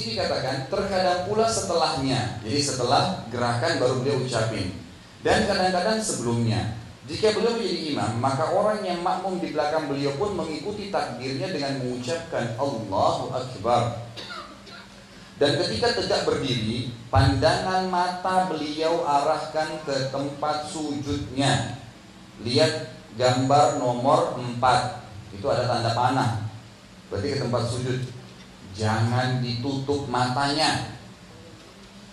sini dikatakan terkadang pula setelahnya, jadi setelah gerakan baru beliau ucapin, dan kadang-kadang sebelumnya. Jika beliau menjadi imam, maka orang yang makmum di belakang beliau pun mengikuti takbirnya dengan mengucapkan Allahu Akbar. Dan ketika tegak berdiri, pandangan mata beliau arahkan ke tempat sujudnya. Lihat gambar nomor 4, itu ada tanda panah, berarti ke tempat sujud. Jangan ditutup matanya,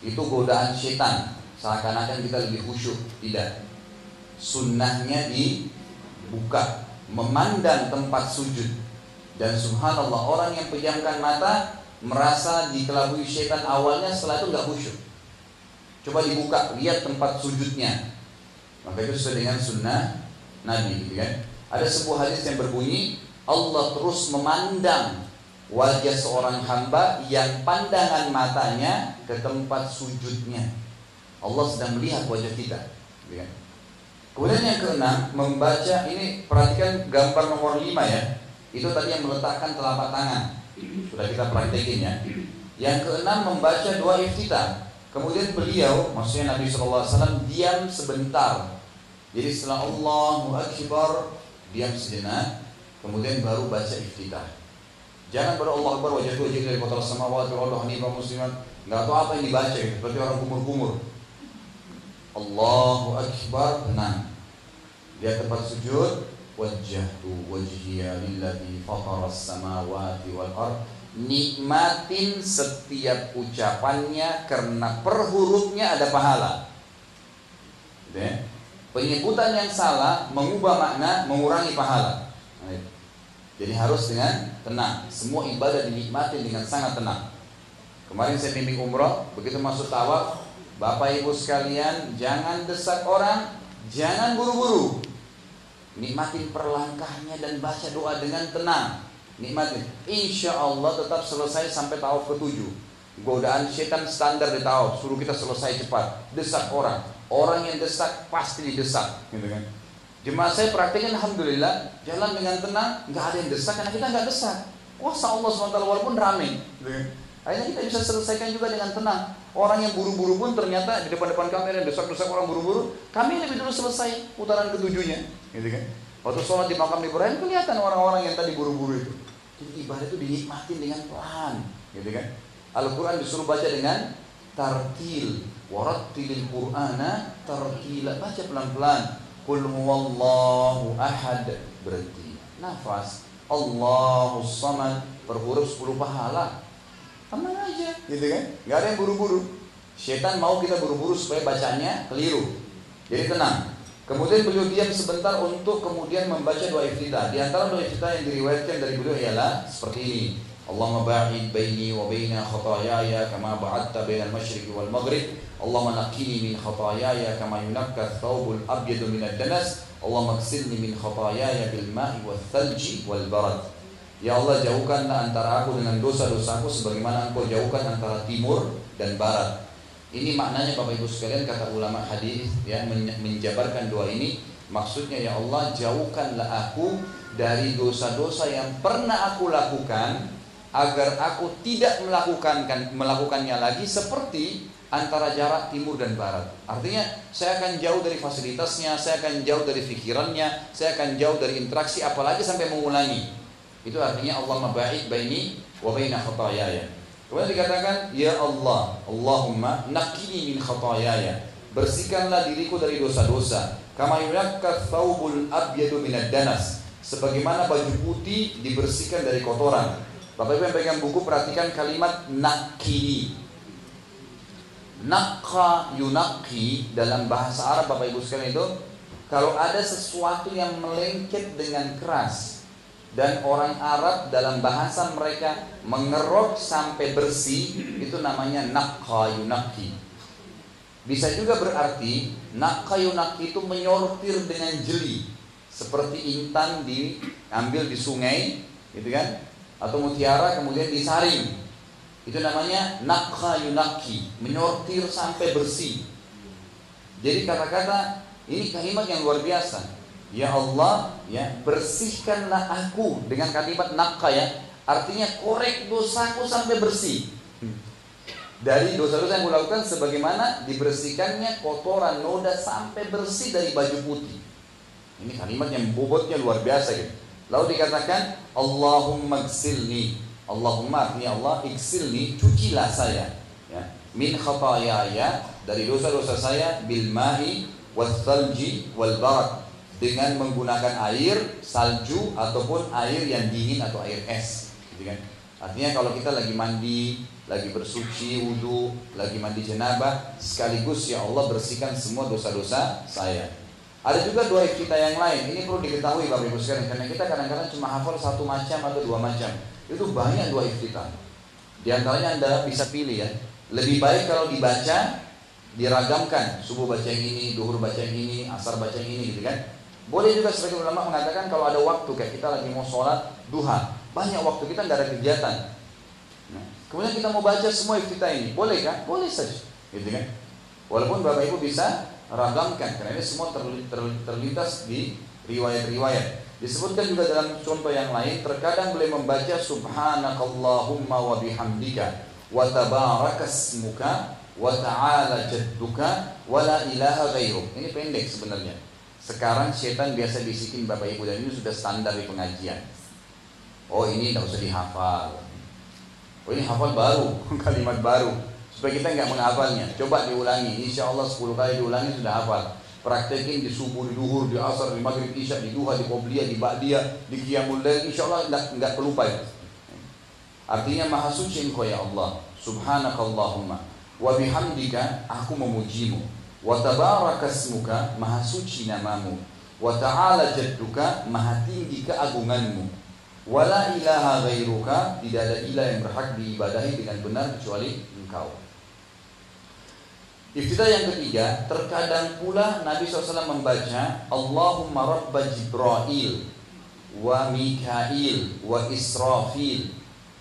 itu godaan setan, seakan-akan kita lebih khusyuk. Tidak, sunnahnya dibuka, memandang tempat sujud. Dan subhanallah, orang yang pejamkan mata merasa dikelabui setan awalnya, setelah itu nggak khusyuk. Coba dibuka, lihat tempat sujudnya, maka itu sesuai dengan sunnah Nabi, gitu kan? Ada sebuah hadis yang berbunyi, Allah terus memandang wajah seorang hamba yang pandangan matanya ke tempat sujudnya. Allah sedang melihat wajah kita, gitu kan? Kemudian yang keenam, membaca, ini perhatikan gambar nomor 5 ya. Itu tadi yang meletakkan telapak tangan, sudah kita praktekin ya. Yang keenam, membaca doa iftitah. Kemudian beliau, maksudnya Nabi SAW, diam sebentar. Jadi setelah Allahu Akbar, diam sejenak, kemudian baru baca iftitah. Jangan baru Allah Akbar wajah dari kota samawati wal ardi hanifan musliman, nggak tahu apa yang dibaca gitu, seperti orang kumur-kumur. Allahu Akbar, tenang. Lihat tempat sujud, wajjahtu wajhiya lilladzi fataras samawati wal ard. Nikmatin setiap ucapannya karena per hurufnya ada pahala. Penyebutan yang salah mengubah makna, mengurangi pahala. Jadi harus dengan tenang. Semua ibadah dinikmatin dengan sangat tenang. Kemarin saya bimbing umroh, begitu masuk tawaf, Bapak Ibu sekalian, jangan desak orang, jangan buru-buru. Nikmatin perlangkahnya dan baca doa dengan tenang. Nikmatin. Insya Allah tetap selesai sampai tawaf ke-7. Godaan setan standar di tawaf, suruh kita selesai cepat. Desak orang. Orang yang desak pasti didesak, gitu kan? Jemaah saya praktekkan, alhamdulillah, jalan dengan tenang, nggak ada yang desak karena kita nggak desak. Kuasa Allah SWT walaupun ramai, gitu kan? Akhirnya kita bisa selesaikan juga dengan tenang. Orang yang buru-buru pun ternyata di depan-depan kamera yang desak-desak orang buru-buru, kami lebih dulu selesai putaran ke-7-nya, gitu kan? Waktu sholat di makam Ibrahim kelihatan orang-orang yang tadi buru-buru itu. Jadi ibadah itu dinikmatin dengan pelan, gitu kan? Al-Quran disuruh baca dengan tartil, warattilil Qur'ana tartila, baca pelan-pelan. Qul huwallahu ahad, berhenti, nafas. Allahus samad, per huruf 10 pahala. Tenang aja, gitu kan? Gak ada yang buru-buru. Setan mau kita buru-buru supaya bacanya keliru. Jadi tenang. Kemudian beliau diam sebentar untuk kemudian membaca doa iftitah. Di antara doa iftitah yang diriwayatkan dari beliau ialah seperti ini. Allahumma ba'id baini wa baina khataayaya kama ba'adta bainal masyriqi wal maghrib. Allahumma naqqini min khataayaya kama yunaqqa ath-thawbul abyadu minad danas. Allahumma ighsilni min khataayaya bil ma'i wath thalji wal barad. Ya Allah, jauhkanlah antara aku dengan dosa-dosaku sebagaimana Engkau jauhkan antara timur dan barat. Ini maknanya Bapak Ibu sekalian, kata ulama hadis ya, menjabarkan doa ini. Maksudnya, ya Allah, jauhkanlah aku dari dosa-dosa yang pernah aku lakukan, agar aku tidak melakukannya lagi, seperti antara jarak timur dan barat. Artinya saya akan jauh dari fasilitasnya, saya akan jauh dari pikirannya, saya akan jauh dari interaksi, apalagi sampai mengulangi. Itu artinya Allahumma ba'id baini wa baina khataayaya. Kemudian dikatakan, ya Allah, Allahumma naqqini min khataayaya, bersihkanlah diriku dari dosa-dosa. Kama yunaqqa thawbul abyadu minad danas, sebagaimana baju putih dibersihkan dari kotoran. Bapak Ibu yang pegang buku, perhatikan kalimat naqqini. Naqqa yunaqqi dalam bahasa Arab, Bapak Ibu sekalian, itu kalau ada sesuatu yang melengket dengan keras, dan orang Arab dalam bahasa mereka mengerok sampai bersih, itu namanya naqqa yunaqqi. Bisa juga berarti naqqa yunaqqi itu menyortir dengan jeli, seperti intan diambil di sungai, gitu kan? Atau mutiara kemudian disaring. Itu namanya naqqa yunaqqi, menyortir sampai bersih. Jadi kata-kata ini kalimat yang luar biasa. Ya Allah, ya, bersihkanlah aku, dengan kalimat naqqa ya, artinya korek dosaku sampai bersih. dari dosa-dosa yang kulakukan sebagaimana dibersihkannya kotoran noda sampai bersih dari baju putih. Ini kalimat yang bobotnya luar biasa gitu. Lalu dikatakan Allahumma gsilni, Allahumma artinya Allah, igsilni, cucilah saya ya, min khatayaya, dari dosa-dosa saya, bil ma'i wal thalji wal barad, dengan menggunakan air salju ataupun air yang dingin atau air es gitu kan. Artinya kalau kita lagi mandi, lagi bersuci, wudu, lagi mandi janabah, sekaligus ya Allah bersihkan semua dosa-dosa saya. Ada juga doa iftitah yang lain. Ini perlu diketahui Bapak Ibu sekalian, karena kita kadang-kadang cuma hafal satu macam atau dua macam. Itu banyak doa iftitah. Di antaranya Anda bisa pilih ya. Lebih baik kalau dibaca diragamkan, subuh baca yang ini, duhur baca yang ini, asar baca yang ini gitu kan. Boleh juga sebagian ulama mengatakan kalau ada waktu kayak kita lagi mau sholat duha, banyak waktu kita nggak ada kegiatan. Nah, kemudian kita mau baca semua iftitah ini, boleh kan? Boleh saja, gitu kan? Walaupun Bapak Ibu bisa ragamkan, karena ini semua terlintas di riwayat-riwayat. Disebutkan juga dalam contoh yang lain, terkadang boleh membaca Subhanakallahumma wa bihamdika wa tabarakasmuka wa ta'ala jadduka wa la ilaha ghairuk. Ini pendek sebenarnya. Sekarang setan biasa bisikin Bapak Ibu, dan ini sudah standar di pengajian. Oh ini tidak usah dihafal. Oh ini hafal baru, kalimat baru. Supaya kita nggak menghafalnya. Coba diulangi, insya Allah 10 kali diulangi sudah hafal. Praktekin di subuh, di duhur, di asar, di maghrib, isya, di duha, di qobliyah, di ba'diyah, di qiyamul lail. Insya Allah nggak pelupa itu. Artinya maha suci Engkau ya Allah. Subhanakallahumma wa bihamdika, aku memujimu. Wa tabarakasmuka, maha suci namamu. Wa ta'ala jadduka, maha tinggi keagunganmu. Wa la ilaha ghairuka, tidak ada ilah yang berhak diibadahi dengan benar kecuali Engkau. Iftitah yang ketiga, terkadang pula Nabi SAW membaca Allahumma rabba Jibril wa Mikail wa Israfil.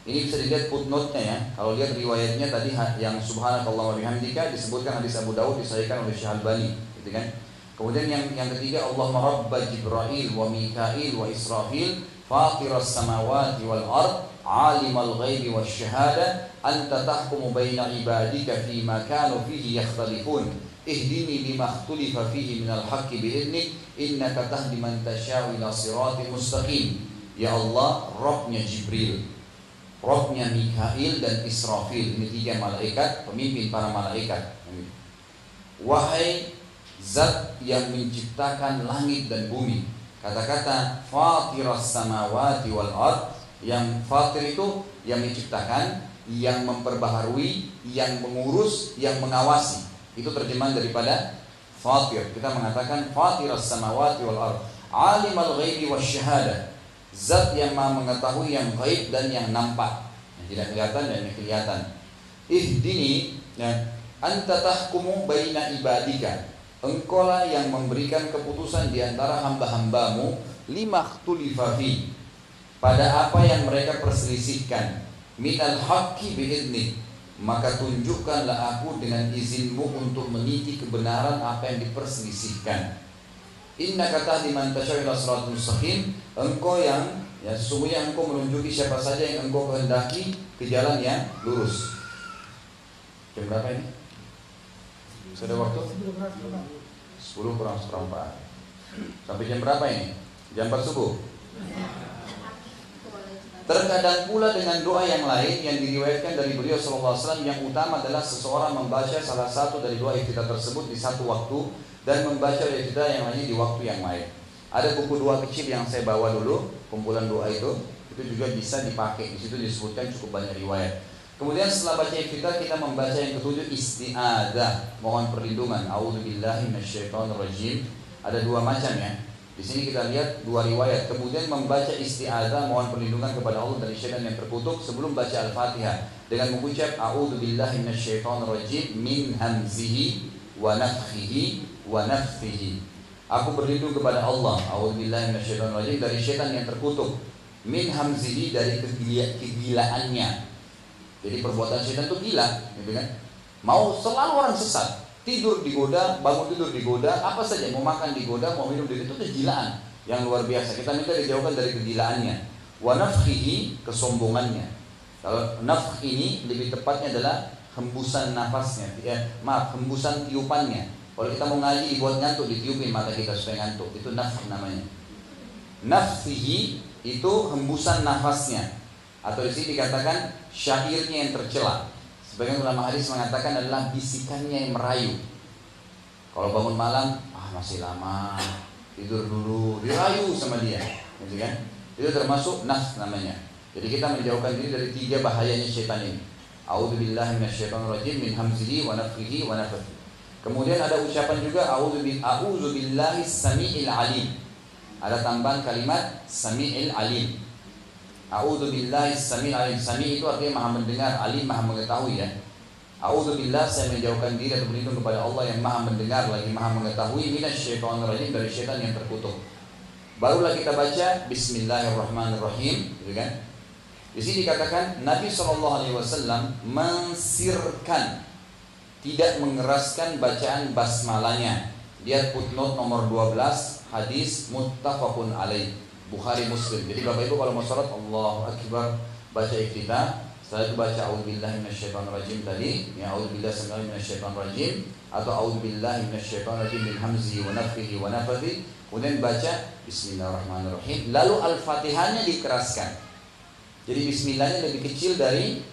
Ini bisa dilihat footnote-nya ya. Kalau lihat riwayatnya tadi yang subhanakallah wa bihamdika disebutkan hadis Abu Dawud, disahihkan oleh Syekh Albani, gitu kan. Kemudian yang ketiga Allahumma rabba Jibril wa Mikail wa Israfil fatiras samawati wal ard alimal ghaibi wasyahada anta tahkumu baina ibadika fima kanu fihi yakhtalifun ihdini lima ikhtalifa fihi minal haqqi bi'idnik innaka tahdi man tasya'u ila siratin mustaqim. Ya Allah, Rabbnya Jibril, Rabbnya Mikail dan Israfil, ini 3 malaikat, pemimpin para malaikat. Wahai Zat yang menciptakan langit dan bumi, kata-kata fatiras samawati wal ard, yang fatir itu yang menciptakan, yang memperbaharui, yang mengurus, yang mengawasi. Itu terjemahan daripada fatir. Kita mengatakan fatiras samawati wal ard, alimal ghaibi wasyahada, zat yang maha mengetahui yang gaib dan yang nampak, yang tidak kelihatan dan yang kelihatan. Ihdini, ya, anta tahkumu baina ibadika, engkaulah yang memberikan keputusan di antara hamba-hambamu, lima ikhtulifa fi, pada apa yang mereka perselisihkan, minal haqqi bi'idnik, maka tunjukkanlah aku dengan izinmu untuk meniti kebenaran apa yang diperselisihkan. Innaka tahdi man tasya'u ila siratal mustaqim, engkau yang, ya, sesungguhnya engkau menunjuki siapa saja yang engkau kehendaki ke jalan yang lurus. Jam berapa ini? Sudah waktu? 10 kurang seperempat. Sampai jam berapa ini? Jam 4 subuh. Terkadang pula dengan doa yang lain yang diriwayatkan dari beliau SAW, yang utama adalah seseorang membaca salah satu dari doa iftitah tersebut di satu waktu dan membaca iftitah yang lainnya di waktu yang lain. Ada buku doa kecil yang saya bawa dulu, kumpulan doa itu juga bisa dipakai. Di situ disebutkan cukup banyak riwayat. Kemudian setelah baca iftitah kita membaca yang ketujuh, isti'adzah, mohon perlindungan. A'udzubillahi minasyaitonirrajim. Ada 2 macam ya. Di sini kita lihat 2 riwayat. Kemudian membaca isti'adzah, mohon perlindungan kepada Allah dari syaitan yang terkutuk sebelum baca Al-Fatihah dengan mengucap a'udzubillahi minasyaitonirrajim min hamzihi wa nafthihi wa nafthihi. Aku berlindung kepada Allah, a'udzubillahi minasyaitonirrajim, dari syaitan yang terkutuk, min hamzihi, dari kegilaannya. Jadi perbuatan syaitan itu gila, gitu kan? Mau selalu orang sesat, tidur digoda, bangun tidur digoda, apa saja, mau makan digoda, mau minum digoda, itu kegilaan yang luar biasa. Kita minta dijauhkan dari kegilaannya. Wa nafkhihi, kesombongannya. Kalau nafkh ini lebih tepatnya adalah hembusan nafasnya, hembusan tiupannya. Kalau kita mau ngaji dibuat ngantuk, ditiupin mata kita supaya ngantuk, itu nafs namanya. Nafsihi itu hembusan nafasnya, atau di sini dikatakan syairnya yang tercela. Sebagian ulama hadis mengatakan adalah bisikannya yang merayu. Kalau bangun malam, masih lama, tidur dulu, dirayu sama dia, gitu kan? Itu termasuk nafs namanya. Jadi kita menjauhkan diri dari 3 bahayanya setan ini. A'udzubillahi minasyaitonirrajim min hamzihi wa nafthihi wa nafthihi. Kemudian ada ucapan juga a'udzubillahi samiil alim. Ada tambahan kalimat samiil alim. A'udzubillahi samiil alim. Sami itu artinya maha mendengar, alim maha mengetahui ya. A'udzubillah, saya menjauhkan diri atau berlindung kepada Allah yang maha mendengar lagi maha mengetahui, minasyaitonirrajim, dari syaitan yang terkutuk. Barulah kita baca Bismillahirrahmanirrahim, gitu kan? Di sini dikatakan Nabi SAW mensirkan, tidak mengeraskan bacaan basmalahnya. Lihat footnote nomor 12, hadis muttafaqun alaih, Bukhari Muslim. Jadi Bapak Ibu kalau mau salat Allahu Akbar, baca iftitah, setelah itu baca a'udzubillahi minasyaitonirrajim tadi, ya a'udzubillahi minasyaitonirrajim atau a'udzubillahi minasyaitonirrajim min hamzihi wa nafthihi wa nafthihi. Kemudian baca Bismillahirrahmanirrahim. Lalu Al-Fatihahnya dikeraskan. Jadi Bismillahnya lebih kecil dari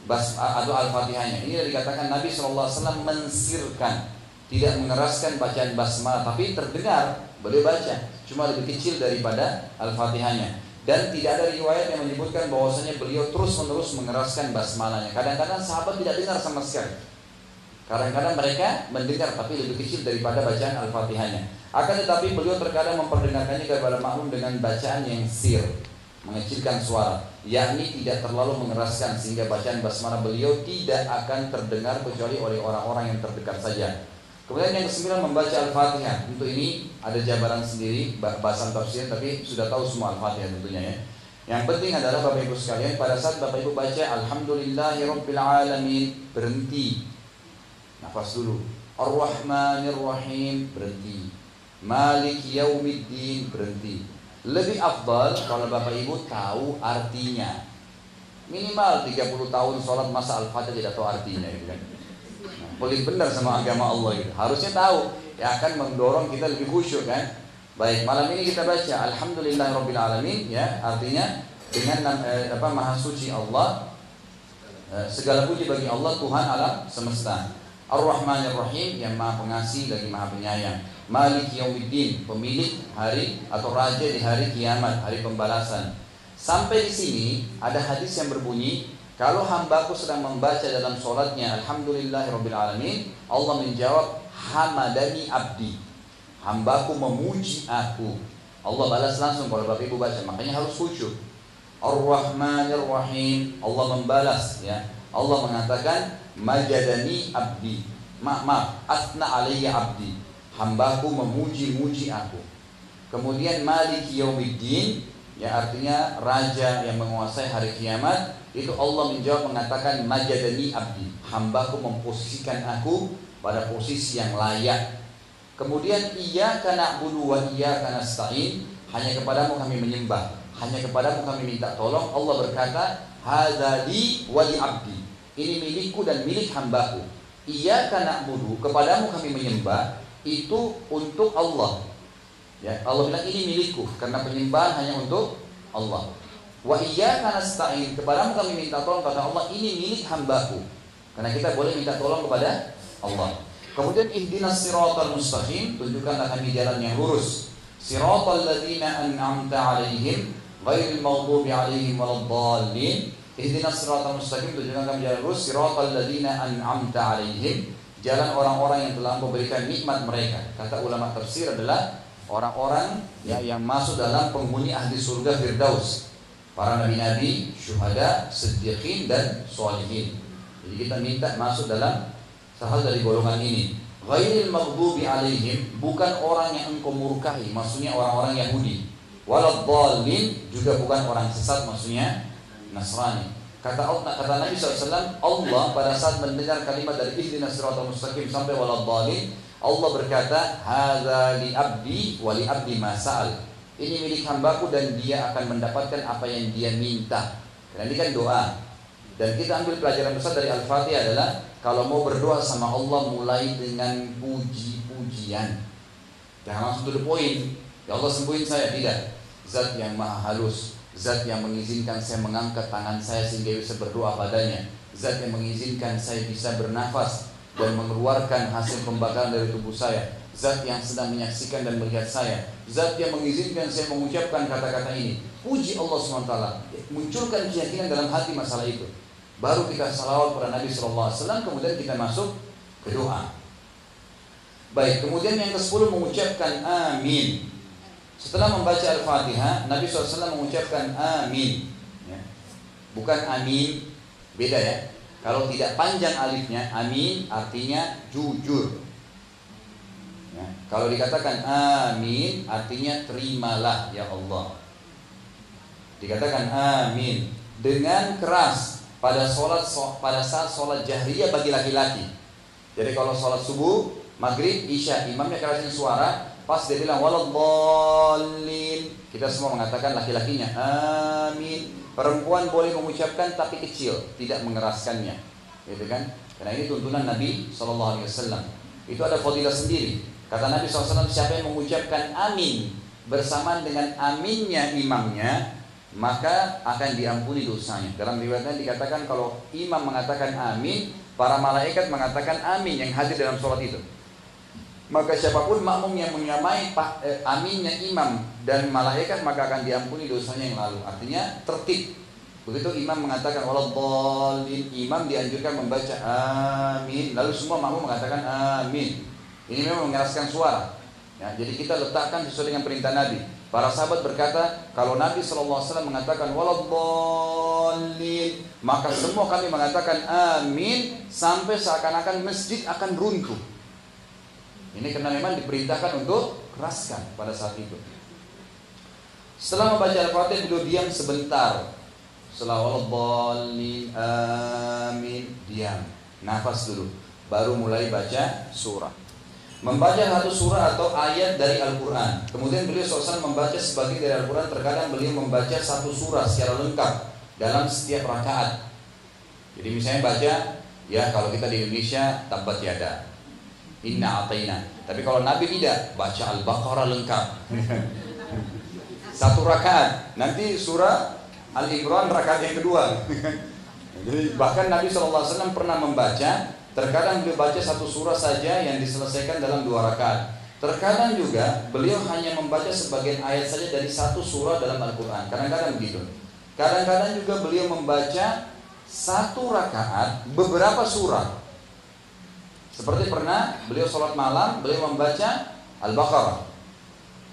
atau Al-Fatihahnya. Ini dikatakan Nabi SAW mensirkan, tidak mengeraskan bacaan basmalah, tapi terdengar beliau baca, cuma lebih kecil daripada Al-Fatihahnya. Dan tidak ada riwayat yang menyebutkan bahwasanya beliau terus-menerus mengeraskan basmalahnya. Kadang-kadang sahabat tidak dengar sama sekali. Kadang-kadang mereka mendengar tapi lebih kecil daripada bacaan Al-Fatihahnya. Akan tetapi beliau terkadang memperdengarkannya kepada makmum dengan bacaan yang sir, mengecilkan suara, yakni tidak terlalu mengeraskan sehingga bacaan basmalah beliau tidak akan terdengar kecuali oleh orang-orang yang terdekat saja. Kemudian yang ke-9 membaca Al-Fatihah. Untuk ini ada jabaran sendiri bahasan tafsir, tapi sudah tahu semua Al-Fatihah tentunya ya. Yang penting adalah Bapak Ibu sekalian, pada saat Bapak Ibu baca Alhamdulillahirabbil alamin, berhenti. Nafas dulu. Ar-Rahmanir-Rahim, berhenti. Malik Yaumiddin, berhenti. Lebih afdal kalau Bapak Ibu tahu artinya. Minimal 30 tahun sholat masa Al-Fatihah tidak tahu artinya gitu kan. Paling benar sama agama Allah gitu. Harusnya tahu, ya akan mendorong kita lebih khusyuk kan. Baik, malam ini kita baca Alhamdulillahirabbil alamin ya, artinya dengan maha suci Allah, segala puji bagi Allah Tuhan alam semesta. Ar-Rahmanir-Rahim, yang maha pengasih lagi maha penyayang. Malik Yaumiddin, pemilik hari atau raja di hari kiamat, hari pembalasan. Sampai di sini ada hadis yang berbunyi, kalau hambaku sedang membaca dalam sholatnya Alhamdulillahirabbil alamin, Allah menjawab hamadani abdi, hambaku memuji aku. Allah balas langsung kalau Bapak Ibu baca, makanya harus khusyuk. Ar-Rahmanir-Rahim, Allah membalas ya. Allah mengatakan majadani abdi, maaf asna alayya abdi, hambaku memuji-muji aku. Kemudian Malik Yaumiddin, ya artinya raja yang menguasai hari kiamat, itu Allah menjawab mengatakan majadani abdi, hambaku memposisikan aku pada posisi yang layak. Kemudian iyyaka na'budu wa iyyaka nasta'in, hanya kepadamu kami menyembah, hanya kepadamu kami minta tolong. Allah berkata hadza li wa li abdi, ini milikku dan milik hambaku. Iyyaka na'budu, kepadamu kami menyembah, itu untuk Allah ya. Allah bilang ini milikku karena penyembahan hanya untuk Allah. Wa iyyaka nasta'in, kepadamu kami minta tolong, kata Allah ini milik hambaku, karena kita boleh minta tolong kepada Allah. Kemudian ihdinas siratal mustaqim, tunjukkanlah kami jalan yang lurus. Siratal ladzina an'amta 'alaihim ghairil maghdubi 'alaihim waladdallin. Ihdinas siratal mustaqim, tunjukkan kami jalan lurus. Siratal ladzina an'amta 'alaihim, jalan orang-orang yang telah memberikan nikmat mereka. Kata ulama tafsir adalah orang-orang ya, yang masuk dalam penghuni ahli surga Firdaus, para nabi-nabi, syuhada, siddiqin dan sholihin. Jadi kita minta masuk dalam salah dari golongan ini. Ghairil maghdubi alaihim, bukan orang yang engkau murkahi, maksudnya orang-orang Yahudi. Waladdallin, juga bukan orang sesat, maksudnya Nasrani. Kata Nabi SAW, Allah pada saat mendengar kalimat dari ihdinas siratal mustaqim sampai waladdallin, Allah berkata hadza li abdi wa li abdi ma sa'al, ini milik hambaku dan dia akan mendapatkan apa yang dia minta. Karena ini kan doa Dan kita ambil pelajaran besar dari Al-Fatihah adalah kalau mau berdoa sama Allah mulai dengan puji-pujian. Jangan langsung to the point. Ya Allah sembuhin saya, tidak. Zat yang maha halus, Zat yang mengizinkan saya mengangkat tangan saya sehingga bisa berdoa padanya, Zat yang mengizinkan saya bisa bernafas dan mengeluarkan hasil pembakaran dari tubuh saya, Zat yang sedang menyaksikan dan melihat saya, Zat yang mengizinkan saya mengucapkan kata-kata ini. Puji Allah SWT, munculkan keyakinan dalam hati masalah itu. Baru kita salawat pada Nabi SAW, kemudian kita masuk ke doa. Baik, kemudian yang ke-10 mengucapkan amin. Setelah membaca Al-Fatihah, Nabi SAW mengucapkan amin ya. Bukan amin, beda ya. Kalau tidak panjang alifnya, amin artinya jujur ya. Kalau dikatakan amin artinya terimalah ya Allah. Dikatakan amin dengan keras pada saat sholat jahriyah bagi laki-laki. Jadi kalau sholat subuh, maghrib, isya, imamnya kerasin suara, pas dia bilang waladhdallin, kita semua mengatakan laki-lakinya amin. Perempuan boleh mengucapkan tapi kecil, tidak mengeraskannya, gitu kan? Karena ini tuntunan Nabi SAW. Itu ada fadilah sendiri. Kata Nabi SAW, siapa yang mengucapkan amin bersamaan dengan aminnya imamnya, maka akan diampuni dosanya. Dalam riwayatnya dikatakan kalau imam mengatakan amin, para malaikat mengatakan amin yang hadir dalam sholat itu. Maka siapapun makmum yang menyamai aminnya imam dan malaikat, maka akan diampuni dosanya yang lalu. Artinya tertib. Begitu imam mengatakan waladhdallin, imam dianjurkan membaca amin, lalu semua makmum mengatakan amin. Ini memang mengeraskan suara ya, jadi kita letakkan sesuai dengan perintah Nabi. Para sahabat berkata, kalau Nabi SAW mengatakan waladhdallin, maka semua kami mengatakan amin, sampai seakan-akan masjid akan runtuh. Ini karena memang diperintahkan untuk keraskan pada saat itu. Setelah membaca Al-Fatihah, beliau diam sebentar. Setelah waladhdallin amin, diam, nafas dulu, baru mulai baca surah. Membaca satu surah atau ayat dari Al-Quran. Kemudian beliau SAW membaca sebagian dari Al-Quran. Terkadang beliau membaca satu surah secara lengkap dalam setiap rakaat. Jadi misalnya baca, ya kalau kita di Indonesia Tabbat Yada, Inna Atayna. Tapi kalau Nabi tidak, baca Al-Baqarah lengkap. Satu rakaat. Nanti surah Al-Imran rakaat yang kedua. Jadi bahkan Nabi SAW pernah membaca, terkadang beliau baca satu surah saja yang diselesaikan dalam 2 rakaat. Terkadang juga beliau hanya membaca sebagian ayat saja dari satu surah dalam Al-Quran. Kadang-kadang begitu. Kadang-kadang juga beliau membaca satu rakaat beberapa surah. Seperti pernah beliau sholat malam, beliau membaca Al-Baqarah.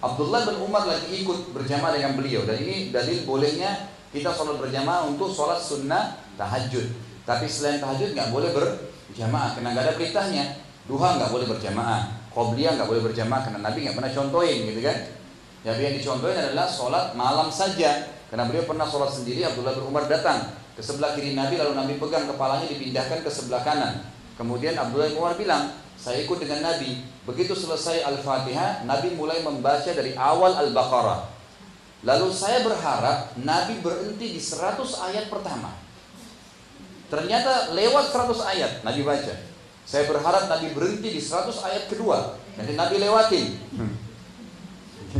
Abdullah bin Umar lagi ikut berjamaah dengan beliau. Dan ini dalil bolehnya kita sholat berjamaah untuk sholat sunnah tahajud. Tapi selain tahajud nggak boleh berjamaah karena nggak ada perintahnya. Duha nggak boleh berjamaah, qobliyah nggak boleh berjamaah karena Nabi nggak pernah contohin, gitu kan? Jadi yang dicontohin adalah sholat malam saja. Karena beliau pernah sholat sendiri, Abdullah bin Umar datang ke sebelah kiri Nabi, lalu Nabi pegang kepalanya dipindahkan ke sebelah kanan. Kemudian Abdullah bin Umar bilang, saya ikut dengan Nabi. Begitu selesai Al-Fatihah, Nabi mulai membaca dari awal Al-Baqarah. Lalu saya berharap Nabi berhenti di 100 ayat pertama. Ternyata lewat 100 ayat Nabi baca. Saya berharap Nabi berhenti di 100 ayat kedua. Nanti Nabi lewatin.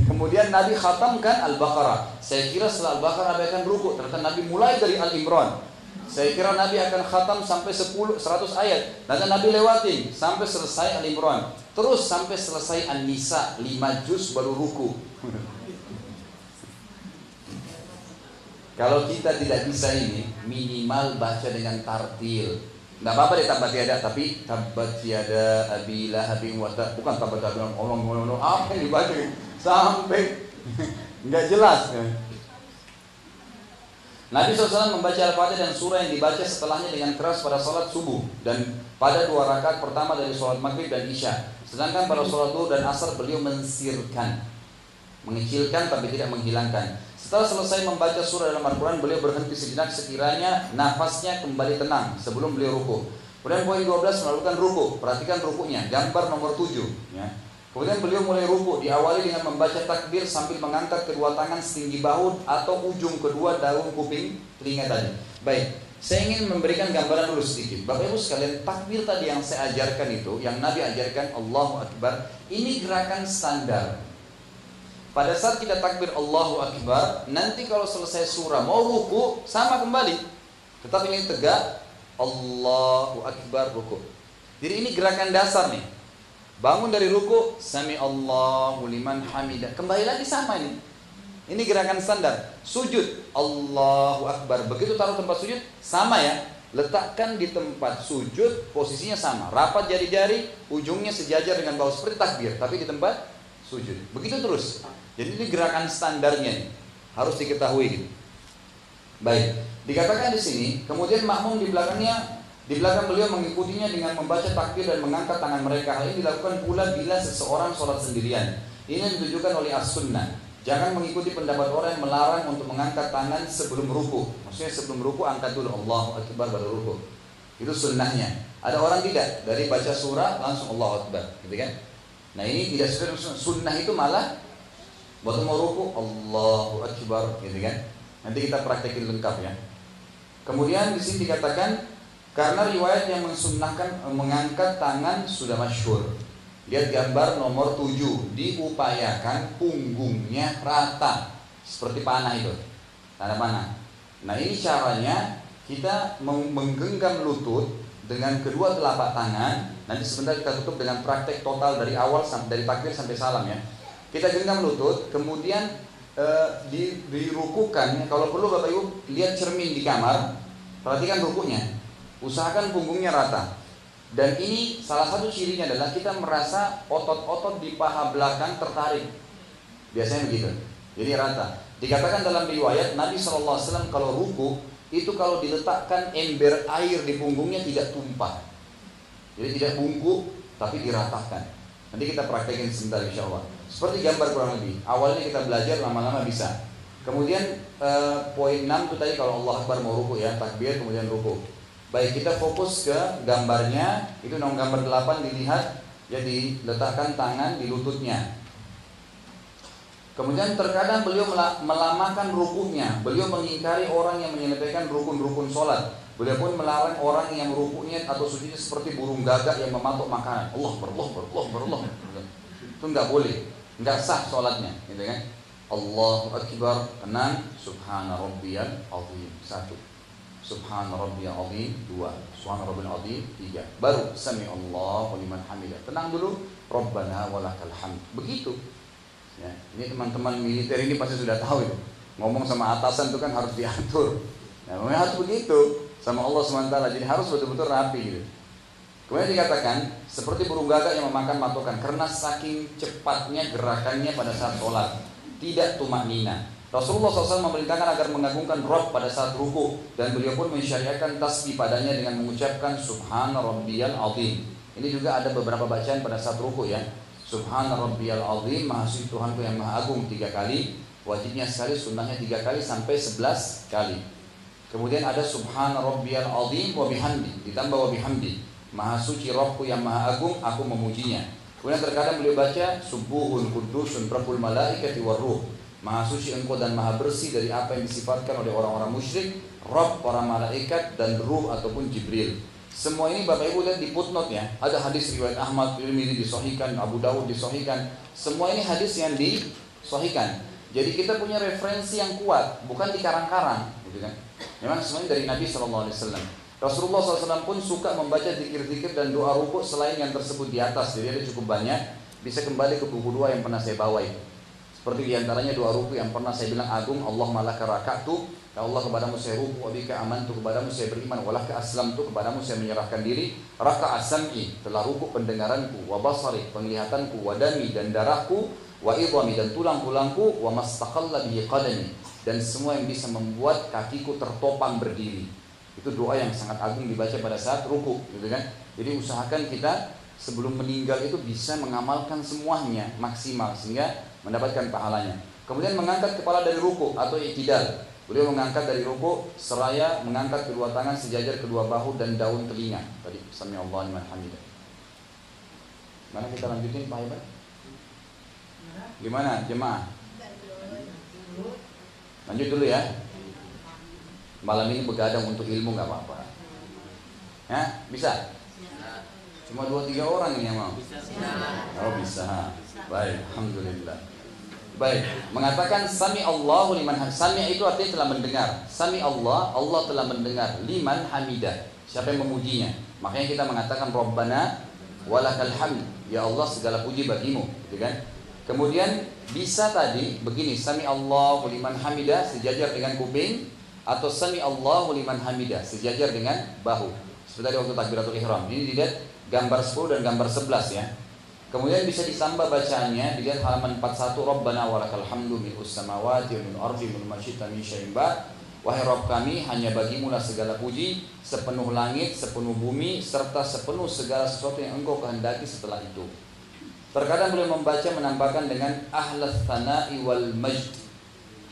Kemudian Nabi khatamkan Al-Baqarah. Saya kira setelah Al-Baqarah Nabi akan rukuk. Ternyata Nabi mulai dari Al-Imran. Saya kira Nabi akan khatam sampai 100 ayat. Nanti Nabi lewatin sampai selesai Al-Imran. Terus sampai selesai An-Nisa 5 juz baru ruku. Kalau kita tidak bisa ini, minimal baca dengan tartil. Tidak apa-apa deh Tabbat Yada, tapi Tabbat Yada Abi Lahabin wa Tab, bukan Tabbat Yada orang apa yang dibaca sampai nggak jelas. Nabi SAW membaca Al-Fatihah dan surah yang dibaca setelahnya dengan keras pada sholat subuh dan pada 2 rakaat pertama dari sholat maghrib dan isya. Sedangkan pada sholat zuhur dan asar beliau mensirkan, mengecilkan tapi tidak menghilangkan. Setelah selesai membaca surah dalam Al-Quran, beliau berhenti sejenak sekiranya nafasnya kembali tenang sebelum beliau ruku. Kemudian poin 12 melakukan ruku. Perhatikan rukunya, gambar nomor 7 ya. Kemudian beliau mulai ruku, diawali dengan membaca takbir sambil mengangkat kedua tangan setinggi bahu atau ujung kedua daun kuping telinga tadi. Baik, Saya ingin memberikan gambaran dulu sedikit. Bapak Ibu sekalian, takbir tadi yang saya ajarkan itu, yang Nabi ajarkan Allahu Akbar, ini gerakan standar. Pada saat kita takbir Allahu Akbar, nanti kalau selesai surah mau ruku sama kembali. Tetapi ini tegak Allahu Akbar ruku. Jadi ini gerakan dasar nih. Bangun dari ruku, Sami Allahu liman hamidah. Kembali lagi sama ini. Ini gerakan standar. Sujud, Allahu Akbar. Begitu taruh tempat sujud, sama ya. Letakkan di tempat sujud, posisinya sama. Rapat jari-jari, ujungnya sejajar dengan bawah seperti takbir, tapi di tempat sujud. Begitu terus. Jadi ini gerakan standarnya nih. Harus diketahui gitu. Baik. Dikatakan di sini, kemudian makmum di belakangnya, di belakang beliau mengikutinya dengan membaca takbir dan mengangkat tangan mereka. Hal ini dilakukan pula bila seseorang sholat sendirian. Ini ditujukan oleh as-sunnah. Jangan mengikuti pendapat orang yang melarang untuk mengangkat tangan sebelum ruku. Maksudnya sebelum ruku angkat dulu Allahu Akbar baru ruku. Itu sunnahnya. Ada orang tidak, dari baca surah langsung Allahu Akbar, gitu kan? Nah ini tidak sesuai sunnah, itu malah waktu mau ruku Allahu Akbar, gitu kan? Nanti kita praktekin lengkap ya. Kemudian di sini dikatakan karena riwayat yang mensunnahkan mengangkat tangan sudah masyhur. Lihat gambar nomor 7, diupayakan punggungnya rata seperti panah itu, tanda panah. Nah ini caranya, kita menggenggam lutut dengan kedua telapak tangan. Nanti sebentar kita tutup dengan praktek total dari awal dari takbir sampai salam ya. Kita genggam lutut, kemudian dirukukan. Kalau perlu Bapak Ibu lihat cermin di kamar, perhatikan rukunya, usahakan punggungnya rata. Dan ini salah satu cirinya adalah kita merasa otot-otot di paha belakang tertarik. Biasanya begitu. Jadi rata. Dikatakan dalam riwayat Nabi SAW kalau ruku itu kalau diletakkan ember air di punggungnya tidak tumpah. Jadi tidak bungkuk tapi diratakan. Nanti kita praktekin sebentar insya Allah. Seperti gambar kurang lebih. Awalnya kita belajar, lama-lama bisa. Kemudian poin 6 itu tadi kalau Allah Akbar mau ruku ya, takbir kemudian ruku. Baik, kita fokus ke gambarnya. Itu gambar 8 dilihat, ya diletakkan tangan di lututnya. Kemudian terkadang beliau melamakan rukunya. Beliau mengingkari orang yang menyelesaikan rukun-rukun sholat. Beliau pun melarang orang yang rukunya atau sujudnya seperti burung gagak yang mematuk makanan. Allah. Itu nggak boleh, nggak sah sholatnya, gitu kan? Allahu Akbar, tenang, Subhana Rabbiyal Azim, 1. Subhana Rabbiyal Azim, 2. Subhana Rabbiyal Azim, 3. Baru Sami Allahu liman hamidah. Tenang dulu, Rabbana walakal hamd. Begitu. Ya, ini teman-teman militer ini pasti sudah tahu itu. Ngomong sama atasan itu kan harus diatur. Nah, memang harus begitu sama Allah SWT. Jadi harus betul-betul rapi gitu. Kemudian dikatakan seperti burung gagak yang memakan matokan karena saking cepatnya gerakannya pada saat sholat, tidak tumak nina. Rasulullah SAW memerintahkan agar mengagungkan Rabb pada saat ruku, dan beliau pun mensyariatkan tasbih padanya dengan mengucapkan Subhana Rabbiyal Azim. Ini juga ada beberapa bacaan pada saat ruku ya. Subhana Rabbiyal Azim, Maha Suci Tuhanku yang Maha Agung 3 kali, wajibnya sekali, sunnahnya 3 kali sampai 11 kali. Kemudian ada Subhana Rabbiyal Azim wa bihamdi, ditambah wa bihamdi. Maha Suci Rabbku yang Maha Agung, aku memujinya. Kemudian terkadang beliau baca Subuhun Qudusun Rabbul Malaikati Warruh, Maha suci engkau dan maha bersih dari apa yang disifatkan oleh orang-orang musyrik, Rabb para malaikat dan ruh ataupun Jibril. Semua ini Bapak Ibu lihat di footnote ya. Ada hadis riwayat Ahmad, Tirmidzi disahihkan, Abu Dawud disahihkan. Semua ini hadis yang disahihkan. Jadi kita punya referensi yang kuat, bukan dikarang-karang, gitu kan? Memang semuanya dari Nabi SAW. Rasulullah SAW pun suka membaca zikir-zikir dan doa rukuk selain yang tersebut di atas. Jadi ada cukup banyak. Bisa kembali ke buku 2 yang pernah saya bawa itu. Seperti diantaranya doa ruku yang pernah saya bilang agung, Allah malaka raka'tu, ya Allah kepadamu saya ruku, wabika amantu, kepadamu saya beriman, walaka aslamtu, kepadamu saya menyerahkan diri, raka'a sam'i, telah ruku pendengaranku, wa basari, penglihatanku, wa dami dan darahku, wa idhami dan tulang-tulangku, wa mastaqalla bihi qadami, dan semua yang bisa membuat kakiku tertopang berdiri. Itu doa yang sangat agung dibaca pada saat ruku, gitu kan? Jadi usahakan kita sebelum meninggal itu bisa mengamalkan semuanya maksimal sehingga mendapatkan pahalanya. Kemudian mengangkat kepala dari ruku atau i'tidal. Beliau mengangkat dari ruku seraya mengangkat kedua tangan sejajar kedua bahu dan daun telinga. Tadi Sami Allahu liman hamidah. Mana kita lanjutin Pak Iban? Gimana jemaah? Lanjut dulu ya. Malam ini begadang untuk ilmu nggak apa-apa. Ya, bisa? Cuma 2-3 orang ini yang mau. Oh bisa. Baik, alhamdulillah. Baik, mengatakan sami Allahu liman hamidah. Sami itu artinya telah mendengar. Sami Allah, Allah telah mendengar. Liman hamidah, siapa yang memujinya. Makanya kita mengatakan Rabbana walakal hamd. Ya Allah, segala puji bagimu, gitu kan? Kemudian bisa tadi begini, sami Allahu liman hamidah sejajar dengan kuping, atau sami Allahu liman hamidah sejajar dengan bahu. Seperti waktu takbiratul ihram. Ini dilihat gambar 10 dan gambar 11 ya. Kemudian bisa ditambah bacaannya, dilihat halaman 41, Rabbana walakal hamdu mil'us samawati wa mil'ul ardi wa ma syi'ta min syai'in ba'd. Wahai Rabb kami, hanya bagimu lah segala puji, sepenuh langit, sepenuh bumi, serta sepenuh segala sesuatu yang engkau kehendaki setelah itu. Terkadang boleh membaca menambahkan dengan ahlas thana'i wal majd.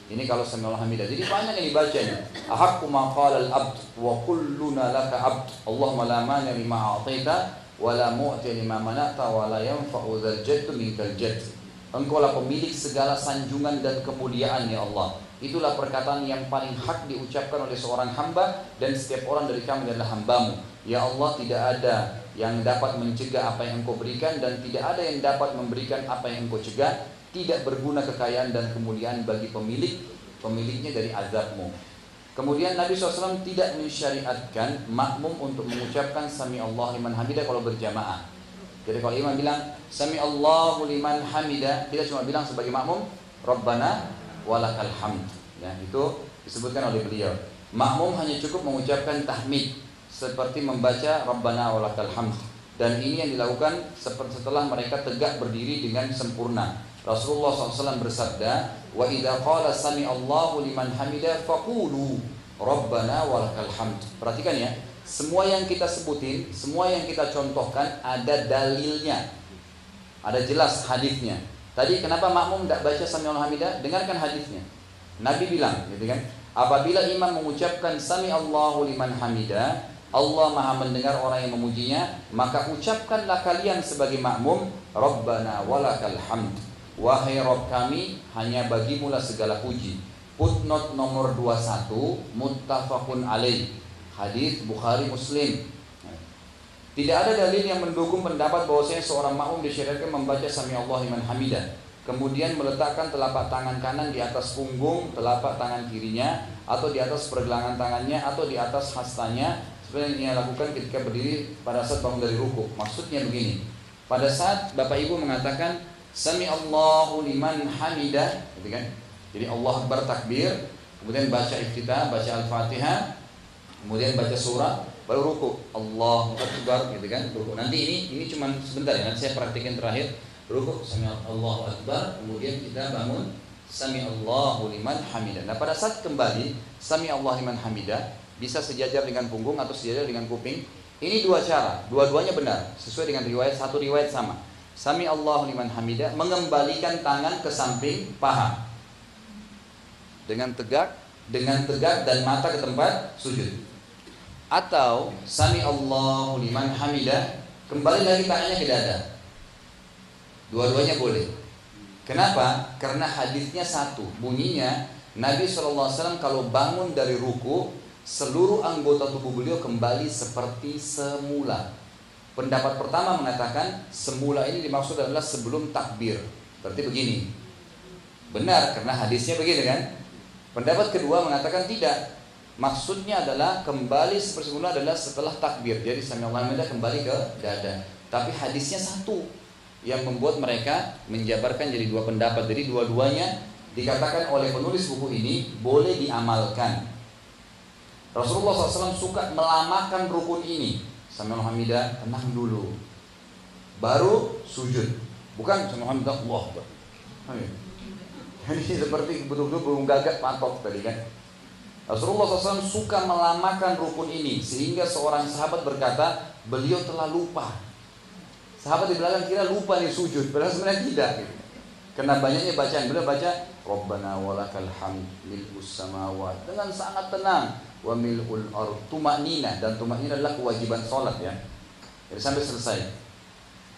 Ini kalau sami Allah hamidah. Jadi banyak yang dibacanya. Ahaqqu ma qala al-abd wa kulluna laka abd. Allahumma la mani lima a'taita wala mu'ti lima mana'ta wala yanfa'u dzal jadd minkal jadd. Engkaulah pemilik segala sanjungan dan kemuliaan ya Allah. Itulah perkataan yang paling hak diucapkan oleh seorang hamba, dan setiap orang dari kami adalah hambamu. Ya Allah, tidak ada yang dapat mencegah apa yang engkau berikan, dan tidak ada yang dapat memberikan apa yang engkau cegah. Tidak berguna kekayaan dan kemuliaan bagi pemiliknya dari azabmu. Kemudian Nabi SAW tidak mensyariatkan makmum untuk mengucapkan sami Allah liman hamidah kalau berjamaah. Jadi kalau imam bilang sami Allahu liman hamidah, tidak cuma bilang sebagai makmum Rabbana walakal hamd. Ya, itu disebutkan oleh beliau. Makmum hanya cukup mengucapkan tahmid seperti membaca Rabbana walakal hamd. Dan ini yang dilakukan setelah mereka tegak berdiri dengan sempurna. Rasulullah SAW bersabda, wa idza qala sami Allahu liman hamidah faqulu Rabbana walakal hamd. Perhatikan ya, semua yang kita sebutin, semua yang kita contohkan ada dalilnya, ada jelas hadisnya. Tadi kenapa makmum tidak baca sami Allah hamidah? Dengarkan hadisnya. Nabi bilang, gitu kan? Apabila imam mengucapkan sami Allahu liman hamidah, Allah Maha mendengar orang yang memujinya, maka ucapkanlah kalian sebagai makmum, Rabbana walakal hamd. Wahai Rabb kami, hanya bagimulah segala puji. Footnote nomor 21, muttafaqun alaih. Hadis Bukhari Muslim. Tidak ada dalil yang mendukung pendapat bahwasanya seorang makmum disyariatkan membaca sami Allah liman hamidah, kemudian meletakkan telapak tangan kanan di atas punggung telapak tangan kirinya, atau di atas pergelangan tangannya, atau di atas hastanya, seperti yang ia lakukan ketika berdiri pada saat bangun dari ruku. Maksudnya begini, pada saat Bapak Ibu mengatakan sami Allahu liman hamidah, gitu kan? Jadi Allah Akbar takbir, kemudian baca iftitah, baca Al-Fatihah, kemudian baca surah, baru ruku. Allahu Akbar, gitu kan? Ruku. Nanti ini cuma sebentar ya, nanti saya praktikin terakhir. Ruku sami Allahu Akbar, kemudian kita bangun sami Allahu liman hamidah. Nah, pada saat kembali sami Allah liman hamidah bisa sejajar dengan punggung atau sejajar dengan kuping. Ini dua cara, dua-duanya benar sesuai dengan riwayat. Satu riwayat sama, sami Allahu liman hamidah, mengembalikan tangan ke samping paha dengan tegak dan mata ke tempat sujud. Atau sami Allahu liman hamidah, kembali lagi tangannya ke dada. Dua-duanya boleh. Kenapa? Karena hadisnya satu, bunyinya Nabi SAW kalau bangun dari ruku, seluruh anggota tubuh beliau kembali seperti semula. Pendapat pertama mengatakan semula ini dimaksud adalah sebelum takbir. Berarti begini, benar karena hadisnya begini kan. Pendapat kedua mengatakan tidak, maksudnya adalah kembali seperti semula adalah setelah takbir. Jadi sami Allahu liman hamidah kembali ke dada. Tapi hadisnya satu yang membuat mereka menjabarkan jadi dua pendapat. Jadi dua-duanya dikatakan oleh penulis buku ini boleh diamalkan. Rasulullah SAW suka melamakan rukun ini. Sami Allahu liman hamidah, tenang dulu, baru sujud. Bukan sami Allahu liman hamidah, Allahu Akbar. Ini seperti betul-betul belum gagak patok tadi kan. Rasulullah SAW suka melamakan rukun ini sehingga seorang sahabat berkata beliau telah lupa. Sahabat di belakang kira lupa nih sujud, padahal sebenarnya tidak gitu. Karena banyaknya bacaan, beliau baca Rabbana walakal hamd mil'us samawat dengan sangat tenang, wa mil'ul ard, tumakninah, dan tumakninah adalah kewajiban sholat ya. Jadi sampai selesai.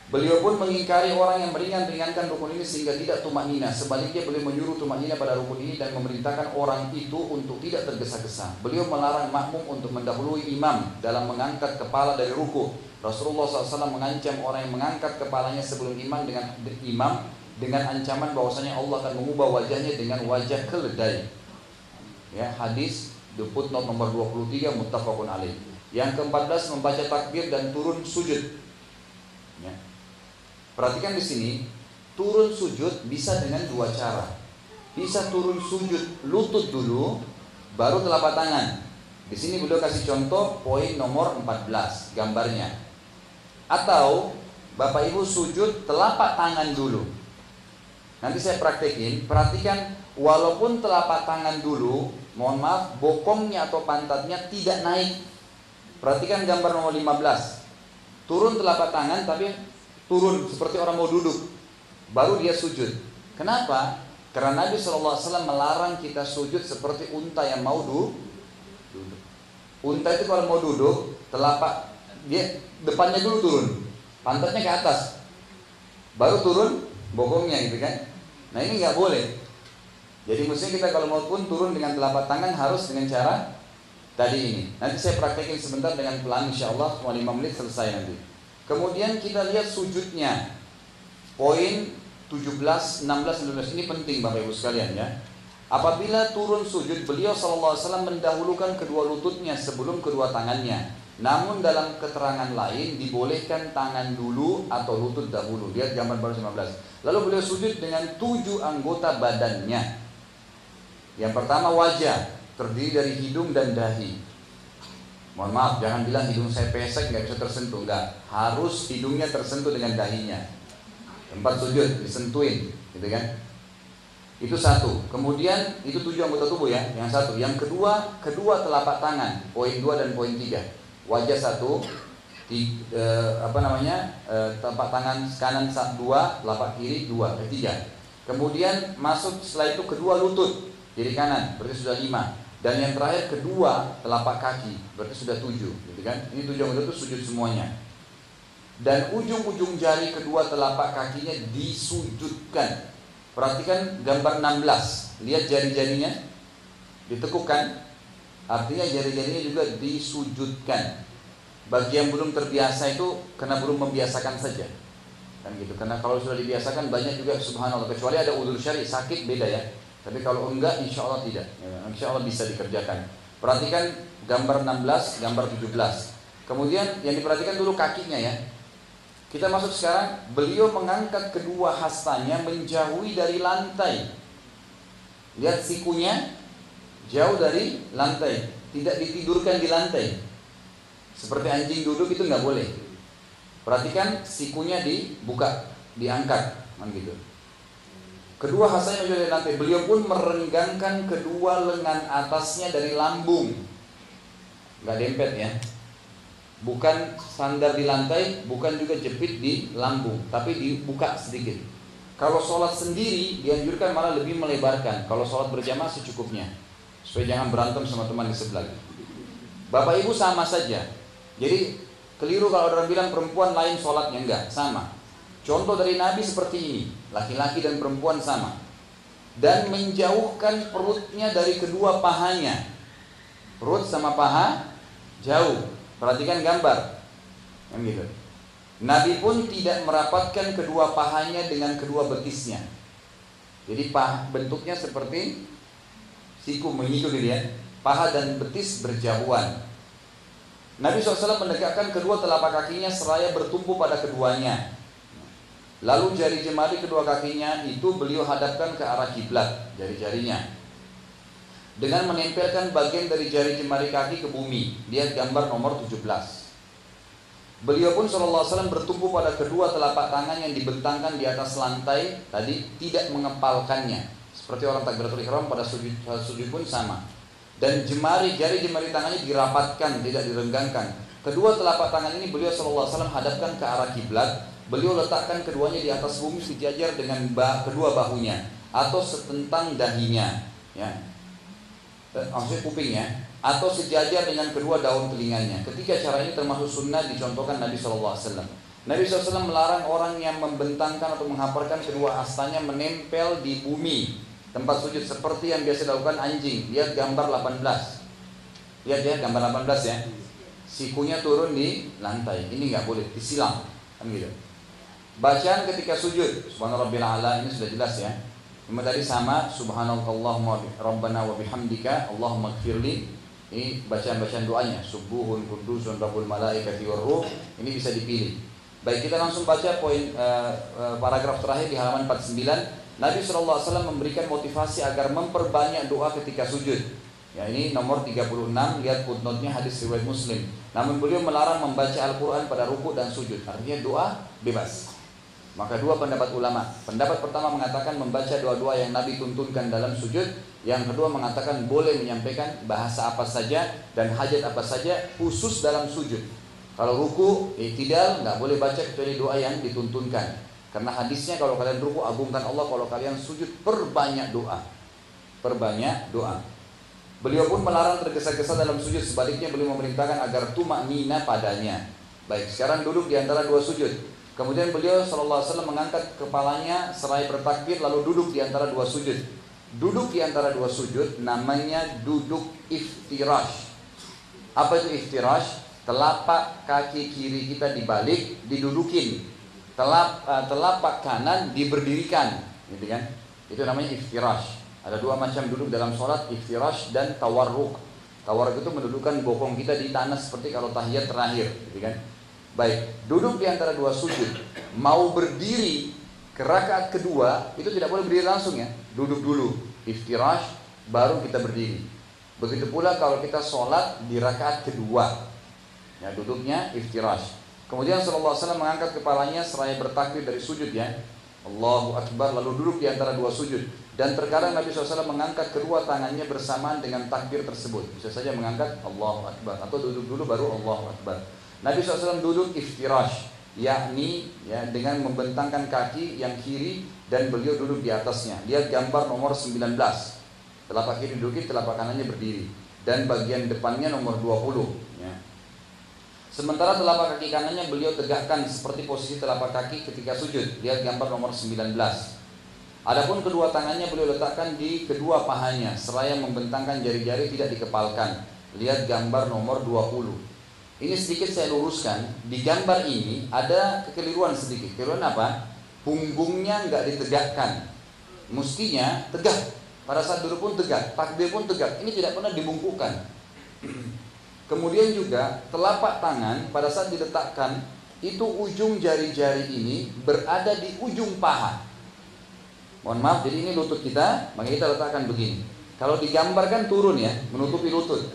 Beliau pun mengingkari orang yang meringankan rukun ini sehingga tidak tumaknina. Sebaliknya beliau menyuruh tumaknina pada rukun ini dan memerintahkan orang itu untuk tidak tergesa-gesa. Beliau melarang makmum untuk mendahului imam dalam mengangkat kepala dari ruku. Rasulullah SAW mengancam orang yang mengangkat kepalanya sebelum imam dengan ancaman bahwasanya Allah akan mengubah wajahnya dengan wajah keledai. Ya, hadis the footnote nomor 23 muttafaqun alaih. Yang ke-14 membaca takbir dan turun sujud. Ya. Perhatikan di sini, turun sujud bisa dengan dua cara. Bisa turun sujud lutut dulu, baru telapak tangan. Di sini beliau kasih contoh poin nomor 14 gambarnya. Atau Bapak Ibu sujud telapak tangan dulu. Nanti saya praktekin, perhatikan walaupun telapak tangan dulu, mohon maaf, bokongnya atau pantatnya tidak naik. Perhatikan gambar nomor 15. Turun telapak tangan tapi turun seperti orang mau duduk, baru dia sujud. Kenapa? Karena Nabi SAW melarang kita sujud seperti unta yang mau duduk. Unta itu kalau mau duduk, telapak dia depannya dulu turun, pantatnya ke atas, baru turun bokongnya gitu kan. Nah ini nggak boleh. Jadi mestinya kita kalau mau pun turun dengan telapak tangan harus dengan cara tadi ini. Nanti saya praktekin sebentar dengan pelan, insya Allah cuma 5 menit selesai nanti. Kemudian kita lihat sujudnya. Poin 17, 16, 19 ini penting Bapak Ibu sekalian ya. Apabila turun sujud, beliau SAW mendahulukan kedua lututnya sebelum kedua tangannya. Namun dalam keterangan lain dibolehkan tangan dulu atau lutut dahulu. Lihat gambar baru 19. Lalu beliau sujud dengan 7 anggota badannya. Yang pertama wajah, terdiri dari hidung dan dahi. Mohon maaf, jangan bilang hidung saya pesek nggak bisa tersentuh, enggak. Harus hidungnya tersentuh dengan dahinya. Tempat sujud disentuhin, gitu kan? Itu satu. Kemudian itu 7 anggota tubuh ya, yang satu. Yang kedua telapak tangan, poin 2 dan poin 3. Wajah satu, telapak tangan kanan 2, telapak kiri 2, 3. Kemudian masuk setelah itu kedua lutut, kiri kanan, berarti sudah 5. Dan yang terakhir kedua telapak kaki, berarti sudah 7, gitu kan? Ini 7 anggota itu sujud semuanya. Dan ujung-ujung jari kedua telapak kakinya disujudkan. Perhatikan gambar 16. Lihat jari-jarinya ditekukkan. Artinya jari-jarinya juga disujudkan. Bagi yang belum terbiasa itu karena belum membiasakan saja. Kan gitu. Karena kalau sudah dibiasakan banyak juga subhanallah, kecuali ada udzur syar'i, sakit beda ya. Tapi kalau enggak, insya Allah tidak. Insya Allah bisa dikerjakan. Perhatikan gambar 16, gambar 17. Kemudian yang diperhatikan dulu kakinya ya. Kita masuk sekarang, beliau mengangkat kedua hastanya menjauhi dari lantai. Lihat sikunya jauh dari lantai, tidak ditidurkan di lantai. Seperti anjing duduk itu nggak boleh. Perhatikan sikunya dibuka, diangkat, gitu. Kedua hastanya menjauh dari lantai. Beliau pun merenggangkan kedua lengan atasnya dari lambung. Nggak dempet ya. Bukan sandar di lantai, bukan juga jepit di lambung, tapi dibuka sedikit. Kalau sholat sendiri dianjurkan malah lebih melebarkan. Kalau sholat berjamaah secukupnya, supaya jangan berantem sama teman di sebelah. Bapak Ibu sama saja. Jadi keliru kalau orang bilang perempuan lain sholatnya, enggak, sama. Contoh dari Nabi seperti ini, laki-laki dan perempuan sama. Dan menjauhkan perutnya dari kedua pahanya. Perut sama paha jauh. Perhatikan gambar, yang gitu. Nabi pun tidak merapatkan kedua pahanya dengan kedua betisnya. Jadi bentuknya seperti siku mengiku gitu ya. Paha dan betis berjauhan. Nabi SAW mendekatkan kedua telapak kakinya seraya bertumpu pada keduanya. Lalu jari jemari kedua kakinya itu beliau hadapkan ke arah kiblat, jari-jarinya, dengan menempelkan bagian dari jari jemari kaki ke bumi. Lihat gambar nomor 17. Beliau pun SAW bertumpu pada kedua telapak tangan yang dibentangkan di atas lantai tadi, tidak mengepalkannya. Seperti orang takbiratul ihram pada sujud pun sama. Dan jari jemari tangannya dirapatkan, tidak direnggangkan. Kedua telapak tangan ini beliau SAW hadapkan ke arah kiblat. Beliau letakkan keduanya di atas bumi sejajar dengan kedua bahunya atau setentang dahinya, ya. Maksudnya kupingnya, atau sejajar dengan kedua daun telinganya. Ketika cara ini termasuk sunnah dicontohkan Nabi SAW. Nabi SAW melarang orang yang membentangkan atau menghamparkan kedua hastanya menempel di bumi tempat sujud seperti yang biasa dilakukan anjing. Lihat gambar 18. Lihat ya gambar 18 ya. Sikunya turun di lantai. Ini nggak boleh, disilang. Kan gitu. Bacaan ketika sujud, subhanarabbil a'la, ini sudah jelas ya. Cuma tadi sama subhanallahumma rabbana wa bihamdika Allahumma ighfirli. Ini bacaan-bacaan doanya, subuhun qudusun rabbul malaikati warruh. Ini bisa dipilih. Baik, kita langsung baca poin paragraf terakhir di halaman 49. Nabi SAW memberikan motivasi agar memperbanyak doa ketika sujud. Ya, ini nomor 36, lihat footnote-nya hadis riwayat Muslim. Namun beliau melarang membaca Al-Quran pada ruku dan sujud. Artinya doa bebas. Maka dua pendapat ulama. Pendapat pertama mengatakan membaca doa-doa yang Nabi tuntunkan dalam sujud. Yang kedua mengatakan boleh menyampaikan bahasa apa saja dan hajat apa saja khusus dalam sujud. Kalau ruku, i'tidal, nggak boleh baca kecuali doa yang dituntunkan. Karena hadisnya kalau kalian ruku agungkan Allah, kalau kalian sujud perbanyak doa. Perbanyak doa. Beliau pun melarang tergesa-gesa dalam sujud. Sebaliknya beliau memerintahkan agar tumaknina padanya. Baik, sekarang duduk di antara dua sujud. Kemudian beliau SAW mengangkat kepalanya seraya bertakbir lalu duduk di antara dua sujud. Duduk di antara dua sujud namanya duduk iftirash. Apa itu iftirash? Telapak kaki kiri kita dibalik, didudukin. Telapak kanan diberdirikan, gitu kan? Itu namanya iftirash. Ada dua macam duduk dalam sholat, iftirash dan tawarruk. Tawarruk itu mendudukkan bokong kita di tanah seperti kalau tahiyat terakhir, gitu kan? Baik, duduk di antara dua sujud. Mau berdiri ke rakaat kedua, itu tidak boleh berdiri langsung ya. Duduk dulu, iftirash, baru kita berdiri. Begitu pula kalau kita sholat di rakaat kedua. Ya, duduknya iftirash. Kemudian Rasulullah SAW mengangkat kepalanya seraya bertakbir dari sujud ya. Allahu Akbar, lalu duduk di antara dua sujud. Dan terkadang Nabi SAW mengangkat kedua tangannya bersamaan dengan takbir tersebut. Bisa saja mengangkat Allahu Akbar atau duduk dulu baru Allahu Akbar. Nabi SAW duduk iftirash, yakni ya, dengan membentangkan kaki yang kiri dan beliau duduk di atasnya. Lihat gambar nomor 19. Telapak kiri duduk, telapak kanannya berdiri. Dan bagian depannya nomor 20 ya. Sementara telapak kaki kanannya beliau tegakkan seperti posisi telapak kaki ketika sujud. Lihat gambar nomor 19. Adapun kedua tangannya beliau letakkan di kedua pahanya seraya membentangkan jari-jari tidak dikepalkan. Lihat gambar nomor 20. Ini sedikit saya luruskan. Di gambar ini ada kekeliruan sedikit. Kekeliruan apa? Punggungnya nggak ditegakkan. Mestinya tegak. Pada saat duduk pun tegak, takbir pun tegak. Ini tidak pernah dibungkukkan. Kemudian juga telapak tangan pada saat diletakkan itu ujung jari-jari ini berada di ujung paha. Mohon maaf, jadi ini lutut kita, maka kita letakkan begini. Kalau digambarkan turun ya, menutupi lutut,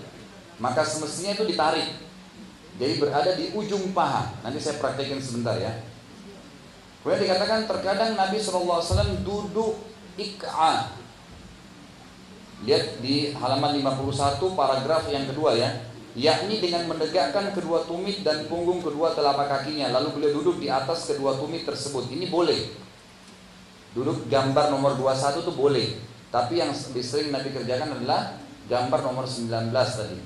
maka semestinya itu ditarik. Jadi berada di ujung paha. Nanti saya praktekin sebentar ya. Kemudian dikatakan terkadang Nabi SAW duduk ik'a. Lihat di halaman 51 paragraf yang kedua ya. Yakni dengan menegakkan kedua tumit dan punggung kedua telapak kakinya. Lalu beliau duduk di atas kedua tumit tersebut. Ini boleh. Duduk gambar nomor 21 itu boleh. Tapi yang sering Nabi kerjakan adalah gambar nomor 19 tadi.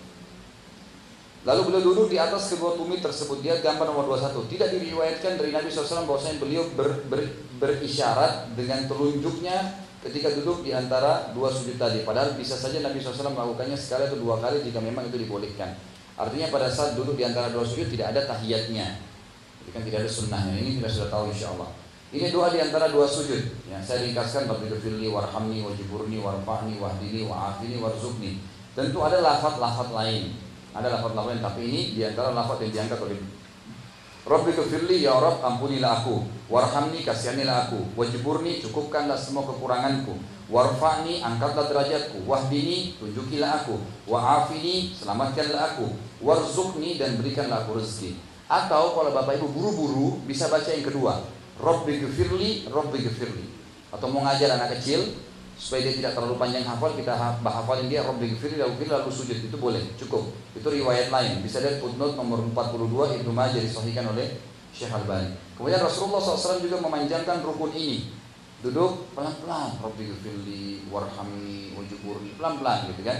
Lalu beliau duduk di atas kedua tumit tersebut. Dia gambar nomor 21. Tidak diriwayatkan dari Nabi SAW bahwasanya beliau berisyarat dengan telunjuknya ketika duduk di antara dua sujud tadi. Padahal bisa saja Nabi SAW melakukannya sekali atau dua kali jika memang itu dibolehkan. Artinya pada saat duduk di antara dua sujud tidak ada tahiyatnya. Jadi kan tidak ada sunnahnya. Ini kita sudah tahu insya Allah. Ini doa di antara dua sujud. Ya, saya ringkaskan Rabbighfirli warhamni wajburni warfa'ni wahdini wa'afini warzuqni. Tentu ada lafaz-lafaz lain. Ada lafaz-lafaz lain, tapi ini di antara lafaz yang diangkat oleh Rabbighfirli, ya Rabb, ampunilah aku. Warhamni, kasihanilah aku. Wajburni, cukupkanlah semua kekuranganku. Warfa'ni, angkatlah derajatku. Wahdini, tunjukilah aku. Wa'afini, selamatkanlah aku. Warzuqni, dan berikanlah aku rezeki. Atau kalau Bapak Ibu buru-buru bisa baca yang kedua. Rabbighfirli, Rabbighfirli. Atau mau ngajar anak kecil supaya dia tidak terlalu panjang hafal, kita hafalin dia Rabbighfirli lalu sujud, itu boleh, cukup. Itu riwayat lain. Bisa lihat footnote nomor 42 Ibnu Majah disahihkan oleh Syekh Albani. Kemudian Rasulullah SAW juga memanjangkan rukun ini. Duduk pelan-pelan, Rabbighfirli warhamni wajburni, pelan-pelan gitu kan.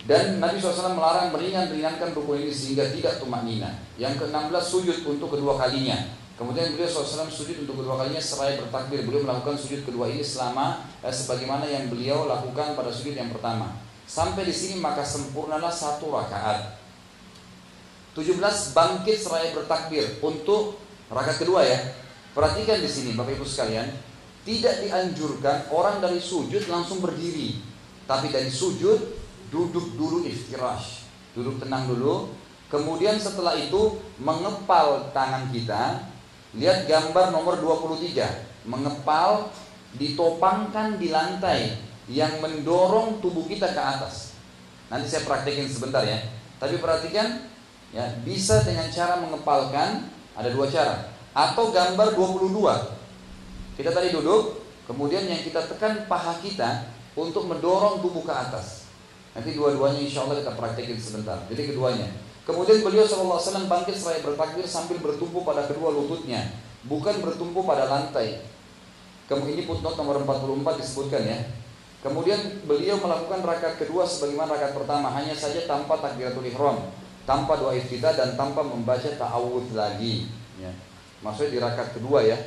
Dan Nabi SAW melarang meringankan rukun ini sehingga tidak tumaknina. Yang ke-16 sujud untuk kedua kalinya. Kemudian beliau SAW sujud untuk kedua kalinya seraya bertakbir. Beliau melakukan sujud kedua ini selama sebagaimana yang beliau lakukan pada sujud yang pertama. Sampai di sini maka sempurnalah 1 rakaat. 17 bangkit seraya bertakbir untuk rakaat kedua ya. Perhatikan di sini Bapak Ibu sekalian, tidak dianjurkan orang dari sujud langsung berdiri, tapi dari sujud duduk dulu iftirash, duduk tenang dulu. Kemudian setelah itu mengepal tangan kita. Lihat gambar nomor 23, mengepal ditopangkan di lantai yang mendorong tubuh kita ke atas. Nanti saya praktekin sebentar ya. Tapi perhatikan ya, bisa dengan cara mengepalkan, ada 2 cara. Atau gambar 22. Kita tadi duduk, kemudian yang kita tekan paha kita untuk mendorong tubuh ke atas. Nanti dua-duanya insya Allah kita praktekin sebentar. Jadi keduanya. Kemudian beliau SAW bangkit seraya bertakbir sambil bertumpu pada kedua lututnya, bukan bertumpu pada lantai. Kemudian ini footnote nomor 44 disebutkan ya. Kemudian beliau melakukan rakaat kedua sebagaimana rakaat pertama, hanya saja tanpa takbiratul ihram, tanpa doa iftitah dan tanpa membaca ta'awudz lagi. Ya. Maksudnya di rakaat kedua ya.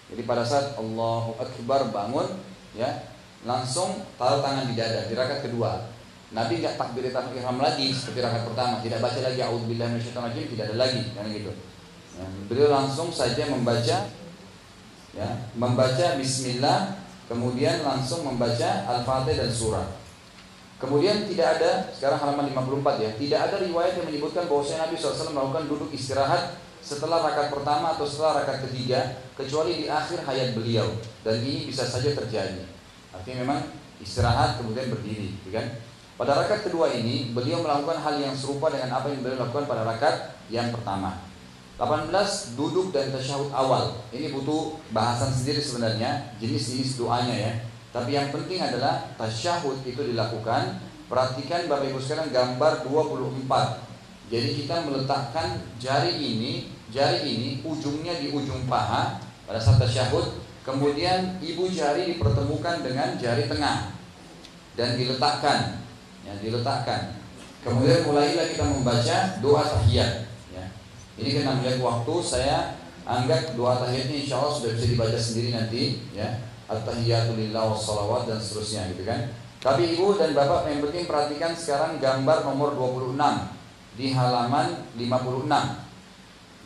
Jadi pada saat Allahu Akbar bangun, ya langsung taruh tangan di dada di rakaat kedua. Nabi nggak takbiratul ihram lagi seperti rakaat pertama, tidak baca lagi a'udzubillahi minasyaitonirrajim, tidak ada lagi, kan gitu. Ya, beliau langsung saja membaca, ya, membaca Bismillah, kemudian langsung membaca Al-Fatihah dan surah. Kemudian tidak ada, sekarang halaman 54 ya, tidak ada riwayat yang menyebutkan bahwasanya Nabi SAW melakukan duduk istirahat setelah rakaat pertama atau setelah rakaat ketiga, kecuali di akhir hayat beliau. Dan ini bisa saja terjadi. Artinya memang istirahat kemudian berdiri, kan? Pada rakaat kedua ini beliau melakukan hal yang serupa dengan apa yang beliau lakukan pada rakaat yang pertama. 18 duduk dan tasyahud awal. Ini butuh bahasan sendiri sebenarnya, jenis-jenis doanya ya. Tapi yang penting adalah tasyahud itu dilakukan. Perhatikan Bapak Ibu sekalian gambar 24. Jadi kita meletakkan jari ini ujungnya di ujung paha pada saat tasyahud. Kemudian ibu jari dipertemukan dengan jari tengah dan diletakkan. Ya, diletakkan. Kemudian mulailah kita membaca doa tahiyat. Ya. Ini karena melihat waktu, saya anggap doa tahiyatnya insya Allah sudah bisa dibaca sendiri nanti. Ya. At-tahiyatu lillah wassalawat dan seterusnya, gitu kan. Tapi ibu dan bapak yang penting perhatikan sekarang gambar nomor 26 di halaman 56.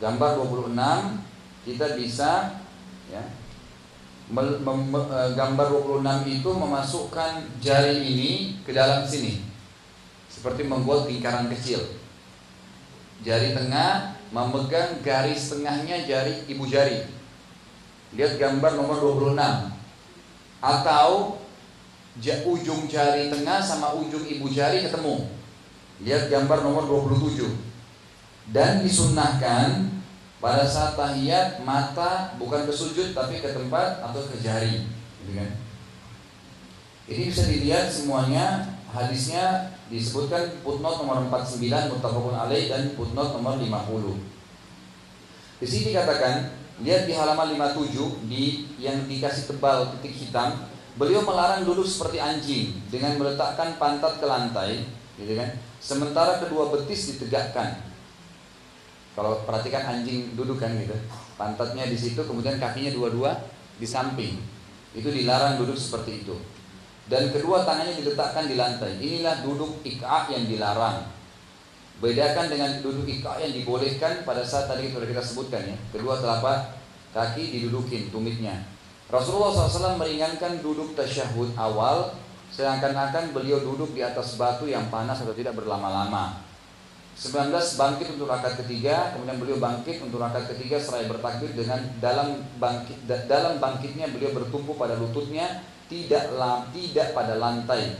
Gambar 26 kita bisa ya, gambar 26 itu memasukkan jari ini ke dalam sini. Seperti membuat lingkaran kecil. Jari tengah memegang garis tengahnya jari ibu jari. Lihat gambar nomor 26. Atau ujung jari tengah sama ujung ibu jari ketemu. Lihat gambar nomor 27. Dan disunnahkan pada saat tahiyat mata bukan ke sujud tapi ke tempat atau ke jari, gitu kan? Ini bisa dilihat semuanya. Hadisnya disebutkan footnote nomor 49 muttafaqun alaih dan footnote nomor 50. Di sini dikatakan, lihat di halaman 57 yang dikasih tebal titik hitam, beliau melarang duduk seperti anjing dengan meletakkan pantat ke lantai, gitu kan? Sementara kedua betis ditegakkan. Kalau perhatikan anjing duduk kan gitu, pantatnya di situ, kemudian kakinya dua-dua di samping. Itu dilarang duduk seperti itu. Dan kedua tangannya diletakkan di lantai. Inilah duduk iqa' yang dilarang. Bedakan dengan duduk iqa' yang dibolehkan pada saat tadi sudah kita sebutkan ya. Kedua telapak kaki didudukin tumitnya. Rasulullah SAW meringankan duduk tasyahud awal, sedangkan beliau duduk di atas batu yang panas atau tidak berlama-lama. 19 bangkit untuk rakaat ketiga, kemudian beliau bangkit untuk rakaat ketiga seraya bertakbir dengan dalam bangkitnya beliau bertumpu pada lututnya, tidak pada lantai.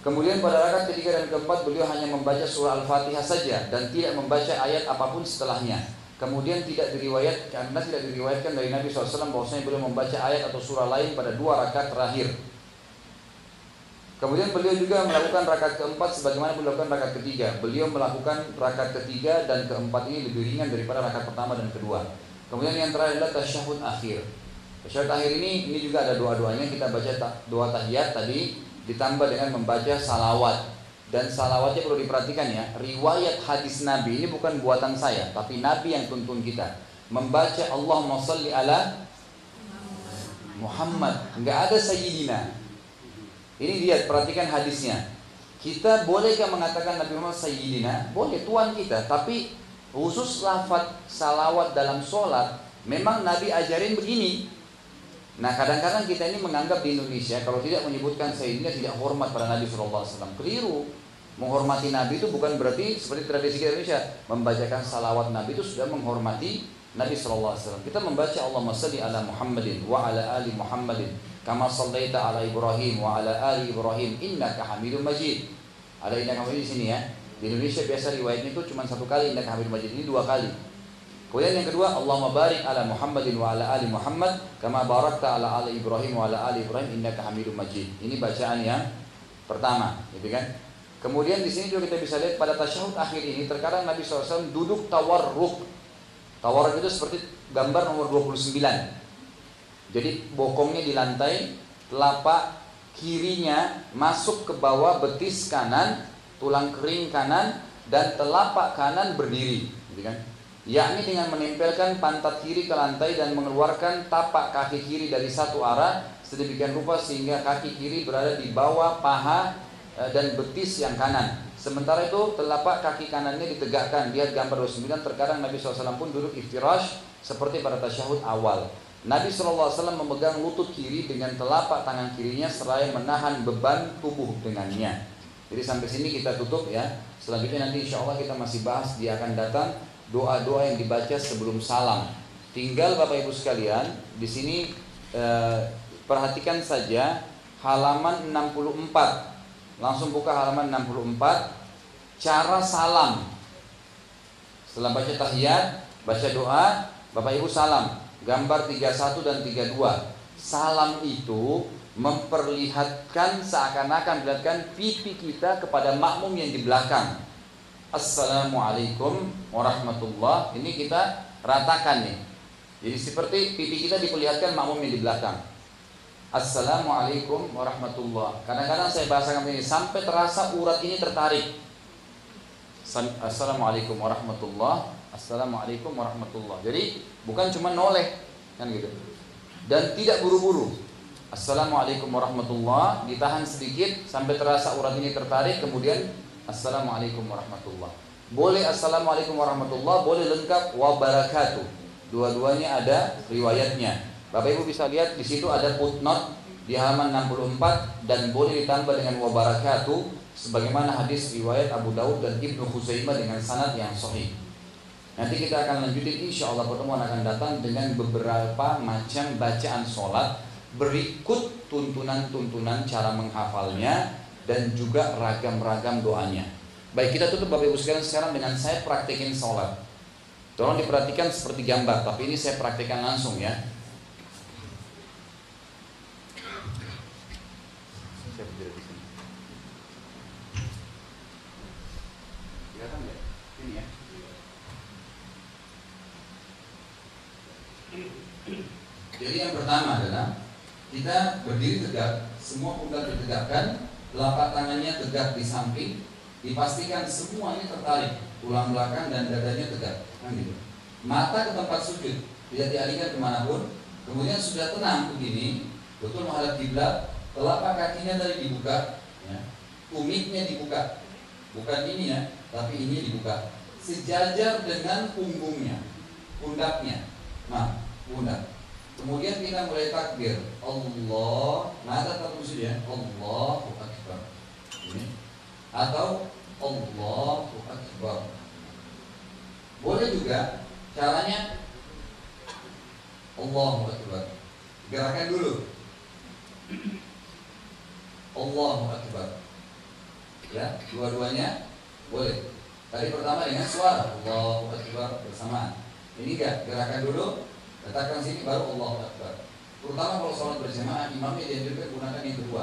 Kemudian pada rakaat ketiga dan keempat beliau hanya membaca surah Al-Fatihah saja dan tidak membaca ayat apapun setelahnya. Kemudian tidak diriwayatkan dari Nabi SAW bahwasanya beliau membaca ayat atau surah lain pada 2 rakaat terakhir. Kemudian beliau juga melakukan rakaat keempat sebagaimana beliau melakukan rakaat ketiga. Beliau melakukan rakaat ketiga dan keempat ini lebih ringan daripada rakaat pertama dan kedua. Kemudian yang terakhir adalah tasyahud akhir. Tasyahud akhir ini juga ada doa-doanya. Kita baca doa tahiyat tadi ditambah dengan membaca salawat. Dan salawatnya perlu diperhatikan ya. Riwayat hadis Nabi ini bukan buatan saya, tapi Nabi yang tuntun kita. membaca Allahumma salli ala Muhammad, nggak ada Sayyidina. Ini lihat, perhatikan hadisnya. Kita bolehkah mengatakan Nabi Muhammad Sayyidina? Boleh, Tuhan kita. Tapi khusus lafaz salawat dalam sholat, memang Nabi ajarin begini. Nah kadang-kadang kita ini menganggap di Indonesia kalau tidak menyebutkan Sayyidina tidak hormat pada Nabi SAW. Keliru. Menghormati Nabi itu bukan berarti seperti tradisi kita Indonesia membacakan salawat Nabi itu sudah menghormati Nabi SAW. Kita membaca Allahumma salli ala Muhammadin wa ala ali Muhammadin kama sallaita ala Ibrahim wa ala ali Ibrahim innaka Hamidum Majid. Ada innaka Hamidum di sini ya. Di Indonesia biasa riwayatnya itu cuma satu kali innaka Hamidum Majid, ini dua kali. Kemudian yang kedua, Allahumma barik ala Muhammadin wa ala ali Muhammad kama barakta ala ali Ibrahim wa ala ali Ibrahim innaka Hamidum Majid. Ini bacaan yang pertama, gitu kan? Kemudian di sini juga kita bisa lihat pada tasyahud akhir ini terkadang Nabi SAW duduk tawarruk. Tawarruk itu seperti gambar nomor 29. Jadi bokongnya di lantai, telapak kirinya masuk ke bawah betis kanan, tulang kering kanan, dan telapak kanan berdiri, gitu kan? Yakni dengan menempelkan pantat kiri ke lantai dan mengeluarkan tapak kaki kiri dari satu arah sedemikian rupa sehingga kaki kiri berada di bawah paha dan betis yang kanan. Sementara itu telapak kaki kanannya ditegakkan. Lihat gambar 29. Terkadang Nabi SAW pun duduk iftirash seperti pada tasyahud awal. Nabi SAW memegang lutut kiri dengan telapak tangan kirinya seraya menahan beban tubuh dengannya. Jadi sampai sini kita tutup ya. Selanjutnya nanti insya Allah kita masih bahas, dia akan datang doa-doa yang dibaca sebelum salam. Tinggal Bapak Ibu sekalian di sini perhatikan saja halaman 64. Langsung buka halaman 64. Cara salam. Setelah baca tahiyat, baca doa, Bapak Ibu salam. Gambar 31 dan 32. Salam itu memperlihatkan seakan-akan melihatkan pipi kita kepada makmum yang di belakang. Assalamualaikum warahmatullah. Ini kita ratakan nih. Jadi seperti pipi kita diperlihatkan makmum yang di belakang. Assalamualaikum warahmatullah. Kadang-kadang saya bahasakan ini sampai terasa urat ini tertarik. Assalamualaikum warahmatullah. Assalamualaikum warahmatullah. Jadi bukan cuma noleh kan gitu. Dan tidak buru-buru. Assalamualaikum warahmatullah, ditahan sedikit sampai terasa urat ini tertarik, kemudian Assalamualaikum warahmatullah. Boleh Assalamualaikum warahmatullah, boleh lengkap wabarakatuh. Dua-duanya ada riwayatnya. Bapak Ibu bisa lihat di situ ada footnote di halaman 64 dan boleh ditambah dengan wabarakatuh sebagaimana hadis riwayat Abu Daud dan Ibnu Khuzaimah dengan sanad yang sahih. Nanti kita akan lanjutin insya Allah, pertemuan akan datang dengan beberapa macam bacaan sholat berikut tuntunan-tuntunan cara menghafalnya dan juga ragam-ragam doanya. Baik, kita tutup Bapak Ibu sekalian sekarang dengan saya praktekin sholat. Tolong diperhatikan seperti gambar, tapi ini saya praktekkan langsung ya. Jadi yang pertama adalah kita berdiri tegak, semua pundak ditegakkan, telapak tangannya tegak di samping, dipastikan semuanya tertarik, tulang belakang dan dadanya tegak, kan gitu. Mata ke tempat sujud, tidak dialihkan kemanapun. Kemudian sudah tenang begini, betul menghadap kiblat, telapak kakinya tadi dibuka, ya. Tumiknya dibuka, bukan ini ya, tapi ini dibuka, sejajar dengan punggungnya, pundaknya, nah pundak. Kemudian kita mulai takbir, Allah, mata tetap sujud ya, Allahu Akbar. Ini. Atau Allahu Akbar. Boleh juga caranya Allahu Akbar. Gerakan dulu. Allahu Akbar. Ya, dua-duanya boleh. Tadi pertama dengan suara Allahu Akbar bersamaan. Ini enggak, gerakan dulu. Letakkan sini baru Allahu Akbar. Terutama kalau sholat berjamaah, imamnya dianjurkan gunakan yang kedua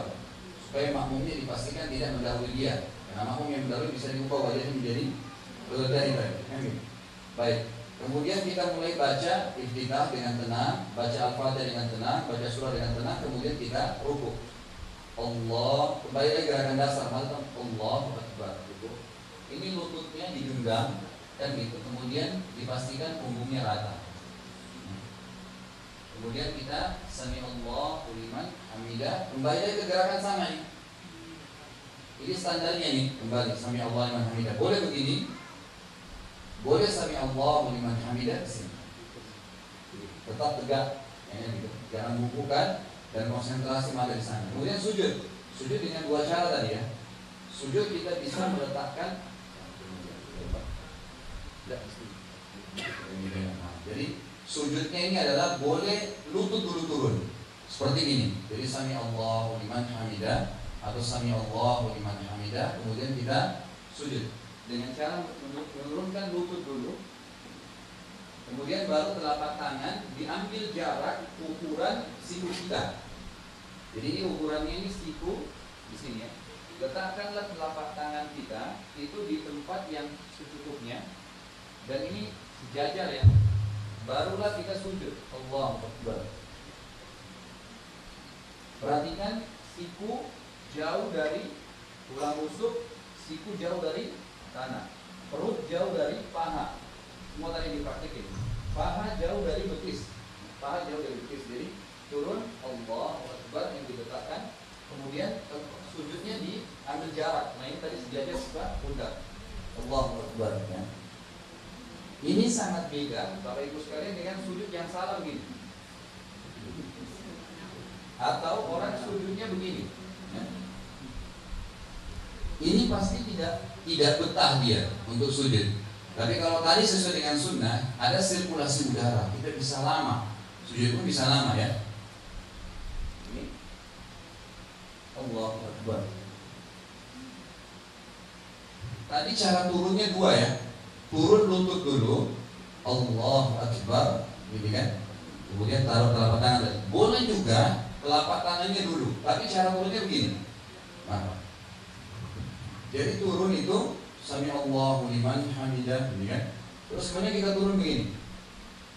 supaya makmumnya dipastikan tidak mendahului dia. Karena makmum yang mendahului bisa diubah wajahnya menjadi keledai tadi. Baik. Kemudian kita mulai baca iftitah dengan tenang, baca al-fatihah dengan tenang, baca surah dengan tenang, kemudian kita rukuk. Allah, kembali lagi gerakan dasar, Allahu Akbar. Ini lututnya digenggam dan gitu. Kemudian dipastikan punggungnya rata. Kemudian kita sami Allahu liman hamidah, kembali lagi ke gerakan sama nih. Ini standarnya nih, kembali sami Allahu liman hamidah. Boleh begini, boleh sami Allahu liman hamidah kesini. Tetap tegak, ya, gitu. Jangan bukukan dan konsentrasi pada di sana. Kemudian sujud, sujud dengan dua cara tadi ya. Sujud kita bisa meletakkan, jadi sujudnya ini adalah boleh lutut dulu turun, seperti ini. Jadi sami Allahu liman hamidah atau sami Allahu liman hamidah, kemudian kita sujud dengan cara menurunkan lutut dulu. Kemudian baru telapak tangan diambil jarak ukuran siku kita. Jadi ini ukurannya ini siku di sini ya. Letakkanlah telapak tangan kita itu di tempat yang secukupnya dan ini sejajar ya. Barulah kita sujud. Allahu Akbar. Perhatikan siku jauh dari tulang rusuk, siku jauh dari tanah, perut jauh dari paha. Semua tadi dipraktekin. Paha jauh dari betis. Paha jauh dari betis. Jadi turun Allahu Akbar yang diletakkan. Kemudian sujudnya diambil jarak. Nah ini tadi sejajar sebelah pundak. Allahu Akbar ya. Ini sangat beda Bapak Ibu sekalian dengan sujud yang salah begini. Atau orang sujudnya begini ya. Ini pasti tidak betah dia untuk sujud. Tapi kalau tadi sesuai dengan sunnah, ada sirkulasi udara, kita bisa lama, sujud pun bisa lama ya. Ini Allahu Akbar. Tadi cara turunnya dua ya, turun lutut dulu, Allahu Akbar, gitu kan. Kemudian taruh telapak tangan tadi. Boleh juga telapak tangannya dulu, tapi cara turunnya begini. Nah, jadi turun itu sami Allahu liman hamidah, ini kan. Terus kemudian kita turun begini.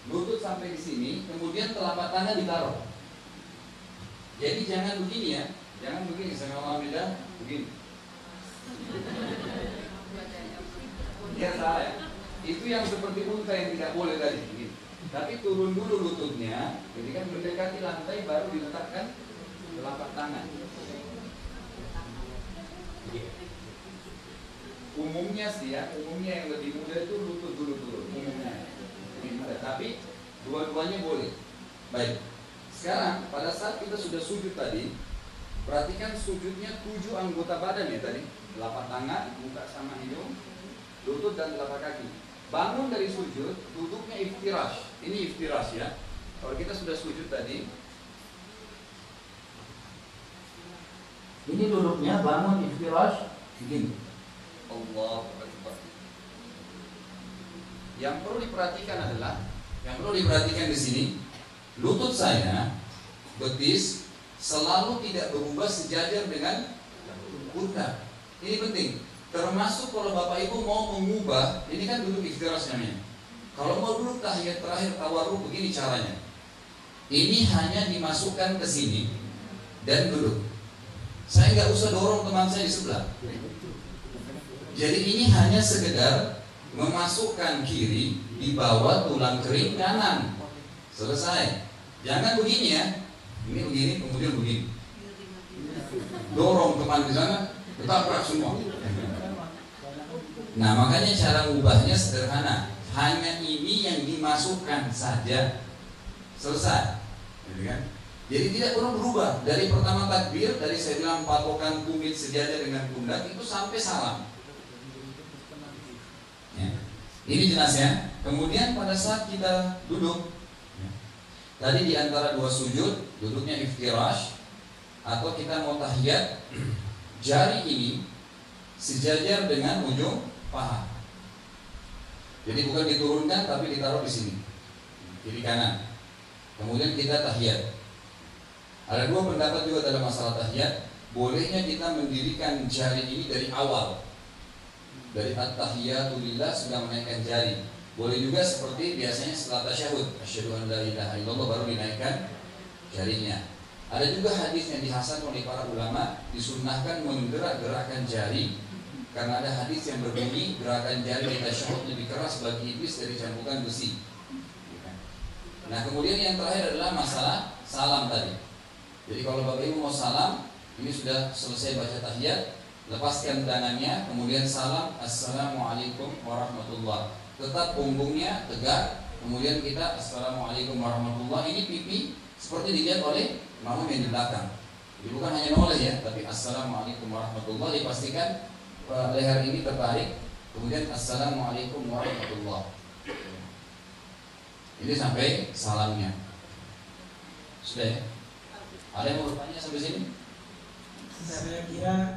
Lutut sampai di sini, kemudian telapak tangan ditaruh. Jadi jangan begini ya. Jangan begini sami Allahu hamidah, begini. Ya salah ya. Itu yang seperti unta yang tidak boleh tadi, begini. Tapi turun dulu lututnya, jadi kan mendekati lantai baru diletakkan telapak tangan. Umumnya sih ya, umumnya yang lebih mudah itu lutut dulu turun, umumnya lebih mudah. Tapi dua-duanya boleh. Baik. Sekarang pada saat kita sudah sujud tadi, perhatikan sujudnya 7 anggota badan ya tadi, telapak tangan, muka sama hidung, lutut dan telapak kaki. Bangun dari sujud, duduknya iftirash. Ini iftirash ya. Kalau kita sudah sujud tadi, ini duduknya bangun iftirash begini. Allahu Akbar. Yang perlu diperhatikan di sini, lutut saya, betis selalu tidak berubah sejajar dengan pundak. Ini penting. Termasuk kalau Bapak Ibu mau mengubah, ini kan duduk iftirash namanya. Kalau mau duduk tahiyat terakhir tawarruk, begini caranya. Ini hanya dimasukkan ke sini dan duduk. Saya nggak usah dorong teman saya di sebelah. Jadi ini hanya sekedar memasukkan kiri di bawah tulang kering kanan. Selesai. Jangan begini ya. Ini begini, kemudian begini. Dorong teman di sana, ketabrak semua. Nah makanya cara ubahnya sederhana. Hanya ini yang dimasukkan saja. Selesai. Gitu kan? Jadi tidak perlu berubah. Dari pertama takbir, dari saya bilang patokan tumit sejajar dengan pundak itu sampai salam. Ya. Ini jelas ya. Kemudian pada saat kita duduk ya. Tadi di antara dua sujud, duduknya iftirash atau kita mau tahiyat, jari ini sejajar dengan ujung paha. Jadi bukan diturunkan tapi ditaruh di sini, kiri kanan. Kemudian kita tahiyat. Ada dua pendapat juga dalam masalah tahiyat. Bolehnya kita mendirikan jari ini dari awal, dari at-tahiyatu lillah sudah menaikkan jari. Boleh juga seperti biasanya setelah tasyahud, asyhadu an la ilaha illallah, baru dinaikkan jarinya. Ada juga hadis yang dihasankan oleh para ulama, disunnahkan menggerak-gerakkan jari, karena ada hadis yang berbunyi gerakan jari di tasyahud lebih keras bagi iblis dari cambukan besi. Nah kemudian yang terakhir adalah masalah salam tadi. Jadi kalau Bapak Ibu mau salam, ini sudah selesai baca tahiyat, lepaskan tangannya, kemudian salam, assalamualaikum warahmatullah. Tetap punggungnya tegak, kemudian kita assalamualaikum warahmatullah. Ini pipi seperti dilihat oleh makmum yang di belakang. Jadi bukan hanya noleh ya, tapi assalamualaikum warahmatullah. Dipastikan leher ini terbalik, kemudian assalamualaikum warahmatullah. Ini sampai salamnya. Sudah ya? Ada yang mau bertanya sampai sini? Saya kira